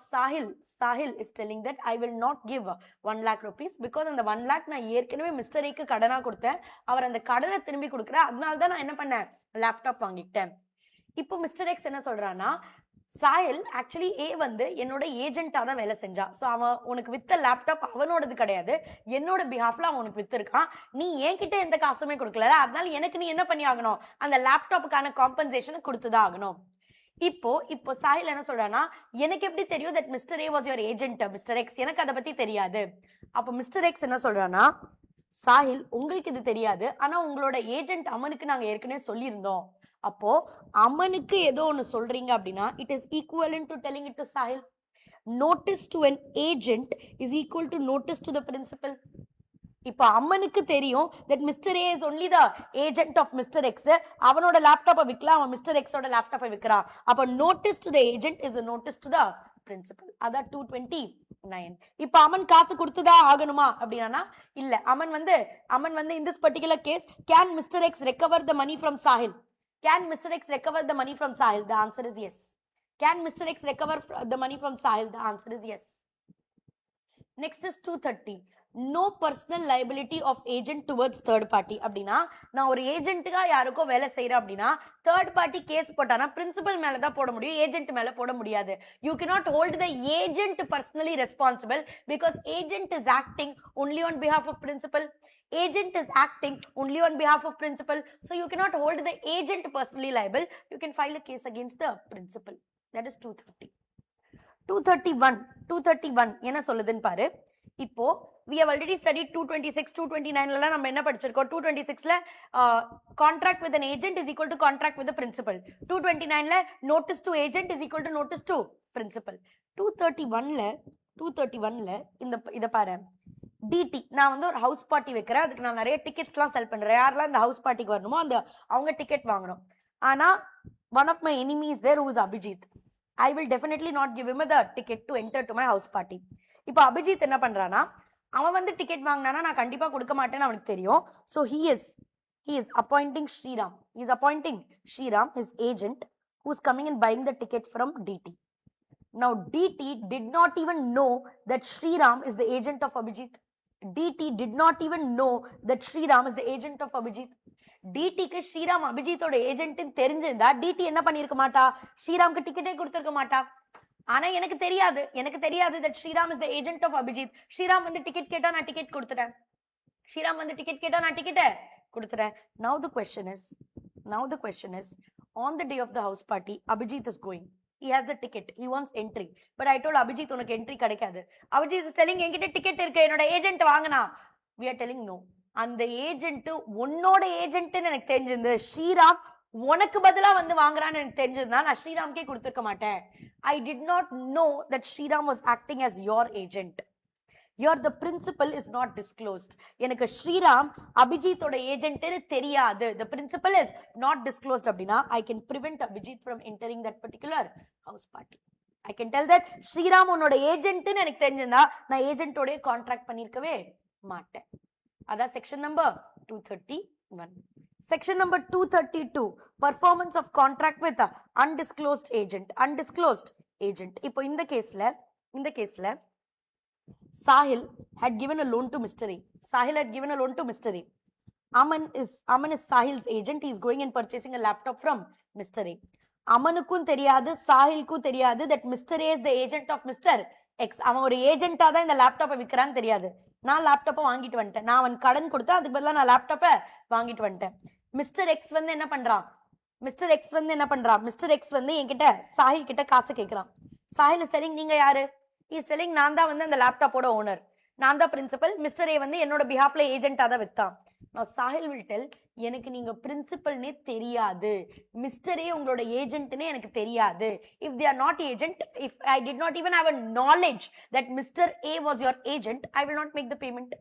A: Sahil is telling that I will not give 1 lakh rupees because அந்த 1 lakh நான் ஏற்கனவே மிஸ்டர் ஏக்கு கடனா கொடுத்தேன், அவர் அந்த கடனை திரும்பி கொடுக்குற, அதனால தான் நான் என்ன பண்ணேன், லேப்டாப் வாங்கிட்டேன். இப்போ மிஸ்டர் எக்ஸ் என்ன சொல்றானா, சாஹில் ஆக்சுவலி ஏ வந்து என்னோட ஏஜென்ட்டா தான் வேலை செஞ்சா. ஸோ அவன் உனக்கு வித்த லேப்டாப் அவனோடது கிடையாது, என்னோட பிஹாஃப்ல அவன் உனக்கு வித்திருக்கான். நீ என்கிட்ட எந்த காசுமே கொடுக்கல, அதனால எனக்கு நீ என்ன பண்ணி ஆகணும், அந்த லேப்டாப்புக்கான காம்பன்சேஷனை கொடுத்துதான் ஆகணும். இப்போ சாஹில் என்ன சொல்றானா, எனக்கு எப்படி தெரியும் that mister A was your agent mister X, எனக்கு அதை பத்தி தெரியாது. அப்போ மிஸ்டர் எக்ஸ் என்ன சொல்றானா, சாஹில் உங்களுக்கு இது தெரியாது, ஆனா உங்களோட ஏஜென்ட் அமனுக்கு நாங்க ஏற்கனவே சொல்லியிருந்தோம். அப்போ அமனுக்கு ஏதோ ஒன்னு சொல்றீங்க அப்படின்னா it is equivalent to telling it to Sahil. Notice to an agent is equal to notice to the principal. இப்போ அம்மனுக்கு தெரியும் that mister A is only the agent of mister X, அவனோட லேப்டாப்பை விற்கலாம், அவன் மிஸ்டர் எக்ஸோட லேப்டாப்பை விற்கிறான். அப்போ notice to the agent is the notice to the principal. அதான் 229. இப்போ அமன் காசு கொடுத்துதான் ஆகணுமா அப்படின்னா இல்ல. அமன் வந்து in this particular case can Mr. X recover the money from Sahil? Can Mr. X recover the money from Sahil? The answer is yes. Can Mr. X recover the money from Sahil? The answer is yes. Next is 230. No personal liability of agent towards third party. அப்படின்னா நான் ஒரு ஏஜென்ட்டுக்கா யாருக்கோ வேலை செய்யறேன் அப்படின்னா third party case போட்டானா principal மேல தான் போட முடியும், ஏஜென்ட் மேல போட முடியாது. You cannot hold the agent personally responsible because agent is acting only on behalf of principal. Agent is acting only on behalf of principal. So you cannot hold the agent personally liable. You can file a case against the principal. That is 230. 231 என்ன சொல்லுதுன்னு பாரு. இப்போ we have already studied 226, 229 நம்ம என்ன படிச்சிருக்கோம். 226ல contract with an agent is equal to contract with the principal. 229ல notice to agent is equal to notice to principal. 231ல இத பாரு, DD. நான் வந்து ஒரு ஹவுஸ் பார்ட்டி வைக்கிறேன், அதுக்கு நான் நிறைய டிக்கெட்ஸ்லாம் செல் பண்றேன். யாரெல்லாம் இந்த ஹவுஸ் பார்ட்டிக்கு வரணுமோ அவங்க டிக்கெட் வாங்கணும். ஆனா one of my enemies there who is Abhijit, I will definitely not give him the ticket to enter to my house party. இப்போ அபிஜித் என்ன பண்றானா, அவன் வந்து டிக்கெட் வாங்கினானா நான் கண்டிப்பா கொடுக்க மாட்டேன்னு அவனுக்கு தெரியும். So he is appointing Shriram. He is appointing Shriram, his agent, who is coming and buying the ticket from DT. Now DT did not even know that Shriram is the agent of Abhijit. DT did not even know that Shriram is the agent of Abhijit. டிடிக்கு ஸ்ரீராம் அபிஜித்தோட agent தெரிஞ்சிருந்தா DD என்ன பண்ணிருக்க மாட்டா, ஸ்ரீராம்க்கு டிக்கெட்டே கொடுத்திருக்க மாட்டா. ஆனா எனக்கு தெரியாது that Shriram is the agent of Abhijit. Sriram வந்து டிக்கெட் கேட்டா நான் டிக்கெட் கொடுத்துட்டேன். Now the question is on the day of the house party Abhijit is going. He has the ticket, he wants entry, but I told Abhijit உனக்கு entry கிடைக்காது. Abhijit is telling என்கிட்ட ticket இருக்கு, என்னோட agent வாங்குனா. We are telling no. அந்த agent உன்னோட ஏஜென்ட்னு எனக்கு தெரிஞ்சிருந்து ஸ்ரீராம் உனக்கு பதிலா வந்து வாங்குறான்னு எனக்கு தெரிஞ்சிருந்தா நான் ஸ்ரீராம்கே கொடுத்துருக்க மாட்டேன். I did not know that Shriram was acting as your agent. Your the principal is not disclosed. எனக்கு ஸ்ரீராம் அபிஜித்தோட ஏஜென்ட்னு தெரியாது. The principal is not disclosed அப்படின்னா I can prevent Abhijit from entering that particular house party. I can tell that Sriram உன்னோட ஏஜென்ட்னு எனக்கு தெரிஞ்சிருந்தா நான் ஏஜென்ட்டோட contract பண்ணிருக்கவே மாட்டேன். அதான் section number 231. Section number 232 performance of contract with undisclosed agent. undisclosed agent. இப்போ இந்த கேஸ்ல Sahil had given a loan to Mr. A. Sahil had given a loan to Mr. A. Aman is Sahil's agent. He is going and purchasing a laptop from Mr. A. Amanukum தெரியாது சாஹில்க்கும் தெரியாது that Mr. A is the agent of Mr. X. அவன் ஒரு ஏஜென்ட்டா தான் இந்த லேப்டாப்பை விற்கிறான்னு தெரியாது. நான் லேப்டாப்பை வாங்கிட்டு வந்துட்டேன். நான் அவன் கடன் கொடுத்தா அதுக்கு பதிலாக நான் லேப்டாப்பை வாங்கிட்டு வந்துட்டேன். மிஸ்டர் எக்ஸ் வந்து என்ன பண்றான்? மிஸ்டர் எக்ஸ் வந்து என்கிட்ட சாஹில் கிட்ட காசு கேட்கிறான். சாஹில் இஸ் டெல்லிங் நீங்க யாரு? இஸ் டெல்லிங் நான் தான் வந்து அந்த லேப்டாப்போட ஓனர், நான் தான் பிரின்சிபல். மிஸ்டர் ஏ வந்து என்னோட பிஹாஃப்ல ஏஜென்ட்டா தான் வித்தான். நான் சாஹில் வில் டெல் எனக்கு நீங்க பிரின்சிபல்னே தெரியாது, மிஸ்டர் ஏ உங்களோட ஏஜென்ட்னே எனக்கு தெரியாது. If they are not agent, if I did not even have a knowledge that mister A was your agent, I will not make the payment.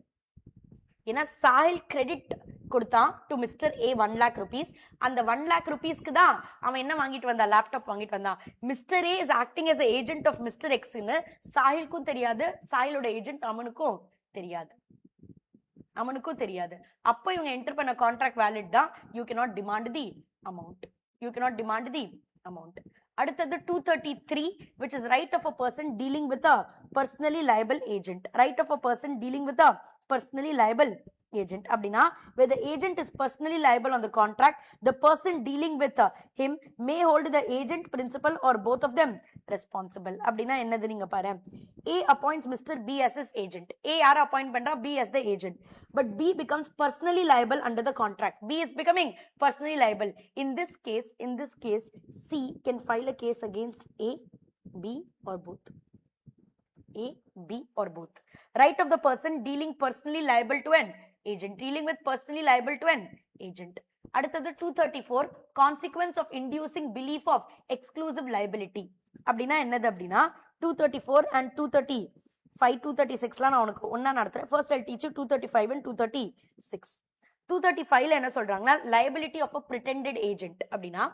A: ஏன்னா சாஹில் கிரெடிட் கொடுத்தான் to mister A 1 lakh rupees. அந்த 1 lakh rupeesக்கு தான் அவன் என்ன வாங்கிட்டு வந்தான்? Laptop வாங்கிட்டு வந்தான். Mister A is acting as a agent of mister எக்ஸ்னு சாஹிலுக்கும் தெரியாது, சாஹிலோட ஏஜென்ட் அமனுக்கும் தெரியாது. அப்போ இவங்க என்டர் பண்ண கான்ட்ராக்ட் வேலிட் தான். You cannot demand the amount. அடுத்தது 233 which is right of a person dealing with a personally liable agent. Right of a person dealing with a personally liable agent. அப்படின்னா where the agent is personally liable on the contract, the person dealing with him may hold the agent, principal or both of them responsible. அப்படின்னா என்னது நீங்க பாரு. A appoints Mr. B as his agent. A யார appoint பண்றா? B as the agent. But B becomes personally liable under the contract. B is becoming personally liable. In this case, C can file a case against A, B or both. A, B or both. Right of the person dealing personally liable to an agent. Dealing with personally liable to an agent. அடுத்தது 234 consequence of inducing belief of exclusive liability. அப்படின்னா என்னது அப்படின்னா 234 and 235 236லாம் நான் உனக்கு ஒண்ணா நடத்துறேன். First I'll teach you 235 and 236. 235ல என்ன சொல்றாங்கன்னா liability of a pretended agent. அப்படின்னா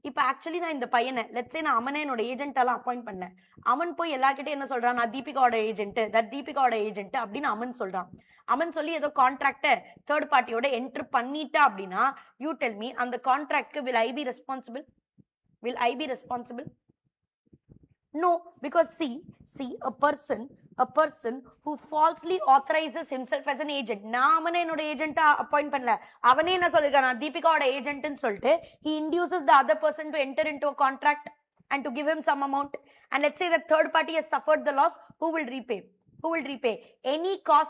A: இப்போ ஆக்சுவலி நான் இந்த பையனை லெட்ஸ் சே நான் அமனை என்னோட ஏஜென்ட்டாலாம் அப்பாயிண்ட் பண்ணல. அமன் போய் எல்லார்கிட்டையும் என்ன சொல்றான்? நான் தீபிகாவோட ஏஜென்ட் அப்படின்னு அமன் சொல்றான். அமன் சொல்லி ஏதோ கான்ட்ராக்டை தேர்ட் பார்ட்டியோட என்டர் பண்ணிட்டா அப்படின்னா யூ டெல் மீ அந்த கான்ட்ராக்ட்க்கு will I be responsible? No, because see a person who falsely authorizes himself as an agent. நான் அவனை என்னோட ஏஜென்ட்டா அப்பாயிண்ட் பண்ணல, அவனே என்ன சொல்லிருக்கான்? நான் தீபிகாவோட ஏஜென்ட்னு சொல்லிட்டு he induces the other person to enter into a contract and to give him some amount. And let's say the third party has suffered the loss. Who will repay? Any loss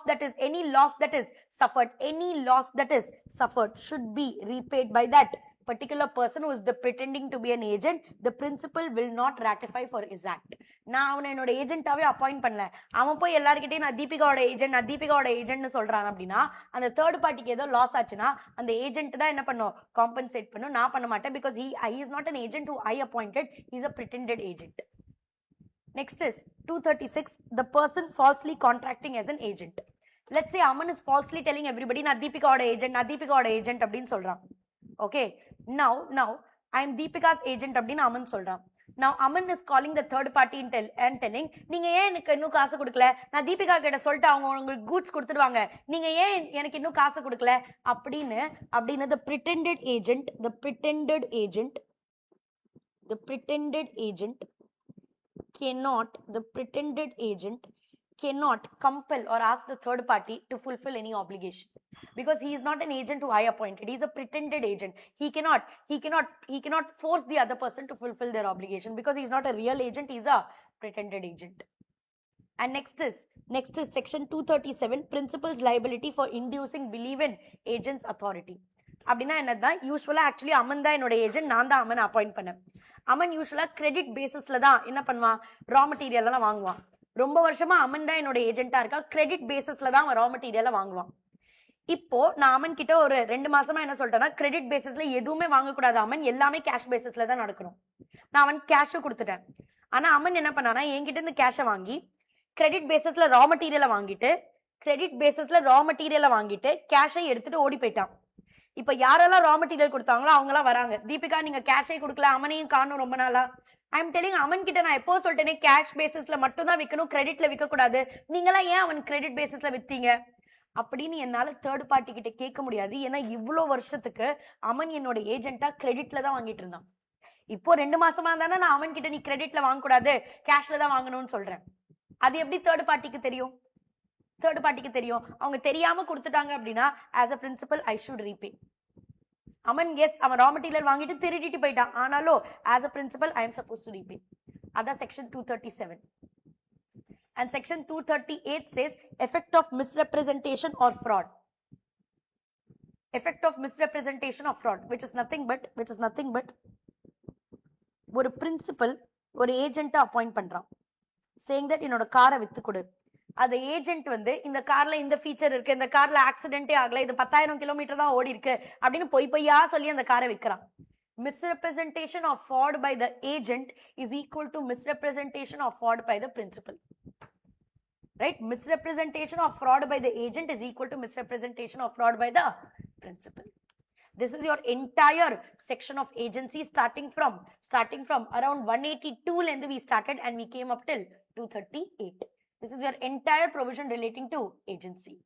A: that is suffered should be repaid by that particular person who is pretending to be an agent. The principal will not ratify for his act. நான் அவனை என்னோட ஏஜென்ட்டாவே appoint பண்ணல, அவன் போய் எல்லார்கிட்டையும் நான் தீபிகாவோட ஏஜென்ட்னு சொல்றான் அப்படின்னா அந்த தேர்ட் பார்ட்டிக்கு ஏதோ லாஸ் ஆச்சுன்னா அந்த ஏஜென்ட் தான் என்ன பண்ணும்? காம்பன்சேட் பண்ணும். நான் பண்ண மாட்டேன். because he is not an agent who I appointed. He is a pretended agent. Next is 236 the person falsely contracting as an agent. Let's say Aman is falsely telling everybody நான் தீபிகாவோட agent அப்படின்னு சொல்றான். Okay, now I am Deepika's agent அப்படின்னு அமன் சொல்றான். Now Aman is calling the third party and telling நீங்க ஏன் எனக்கு இன்னும் காசு கொடுக்கல? நான் தீபிகா கிட்ட சொல்லிட்டு அவங்க உங்களுக்கு கூட்ஸ் கொடுத்துடுவாங்க, நீங்க ஏன் எனக்கு இன்னும் காசு கொடுக்கல அப்படின்னு the pretended agent cannot compel or ask the third party to fulfill any obligation because he is not an agent who I appointed. He is a pretended agent. He cannot force the other person to fulfill their obligation because he is not a real agent. He is a pretended agent. And next is section 237 principal's liability for inducing belief in agent's authority. அப்படின்னா என்னதான்? யூஸ்வலா actually Aman தான் என்னோட agent, நான் தான் Aman appoint பண்ணேன். அமன் யூஸ்வலா credit பேசிஸ்ல தான் என்ன பண்ணுவான்? ரா மெட்டீரியல் எல்லாம் வாங்குவான். ரொம்ப வருஷமா அமன் தான் என்னோட ஏஜென்ட்டா இருக்கா, கிரெடிட் பேசிஸ்ல தான் அவன் ரா மெட்டீரியலை வாங்குவான். இப்போ நான் அமன் கிட்ட ஒரு 2 மாசமா என்ன சொல்லிட்டேன்னா கிரெடிட் பேசிஸ்ல எதுவுமே வாங்கக்கூடாது அமன், எல்லாமே கேஷ் பேசிஸ்ல தான் நடக்கணும். நான் அவன் கேஷை கொடுத்துட்டேன். ஆனா அமன் என்ன பண்ணானா என்கிட்ட இருந்து கேஷை வாங்கி கிரெடிட் பேசிஸ்ல ரா மெட்டீரியலை வாங்கிட்டு கேஷை எடுத்துட்டு ஓடி போயிட்டான். இப்ப யாரெல்லாம் ரா மெட்டீரியல் கொடுத்தாங்களோ அவங்களாம் வராங்க. தீபிகா நீங்க கேஷே கொடுக்கல, அமனையும் காணும் ரொம்ப நாளா. ஐம் டெல்லிங் அமன் கிட்ட நான் எப்போ சொல்லிட்டேனே கேஷ் பேசிஸ்ல மட்டும் தான் விற்கணும், கிரெடிட்ல விற்க கூடாது. நீங்களா ஏன் அவன் கிரெடிட் பேசிஸ்ல வித்தீங்க அப்படின்னு என்னால தேர்ட் பார்ட்டி கிட்ட கேட்க முடியாது. ஏன்னா இவ்வளோ வருஷத்துக்கு அமன் என்னோட ஏஜென்ட்டா கிரெடிட்ல தான் வாங்கிட்டு இருந்தான். இப்போ 2 மாசமா தானே நான் அவன் கிட்ட நீ கிரெடிட்ல வாங்க கூடாது கேஷ்ல தான் வாங்கணும்னு சொல்றேன். அது எப்படி தேர்ட் பார்ட்டிக்கு தெரியும்? தேர்ட் பார்ட்டிக்கு தெரியும். அவங்க தெரியாம கொடுத்துட்டாங்க அப்படின்னா as a principal I should repay. Aman எஸ் அவன் ரா மெட்டீரியல் வாங்கிட்டு திருடிட்டு போயிட்டான், ஆனாலும் as a principal I am supposed to repay. அதான் section 237. And section 238 says effect of misrepresentation or fraud. Effect of misrepresentation or fraud, which is nothing but ஒரு principal ஒரு ஏஜென்ட்டை appoint பண்றான், சேயிங் தட் என்னோட காரை வித்து கொடு. அந்த agent வந்து இந்த கார்ல இந்த ஃபீச்சர் இருக்கு, இந்த கார்ல ஆக்சிடென்ட்டே ஆகல, இது 10,000 கிலோமீட்டர் தான் ஓடி இருக்கு அப்படின்னு பொய்யா சொல்லி அந்த காரை விற்கிறான். Misrepresentation or fraud by the agent is equal to misrepresentation or fraud by the principal. Right? Misrepresentation or fraud by the agent is equal to misrepresentation or fraud by the principal. This is your entire section of agency starting from around 182 length we started and we came up till 238. This is your entire provision relating to agency.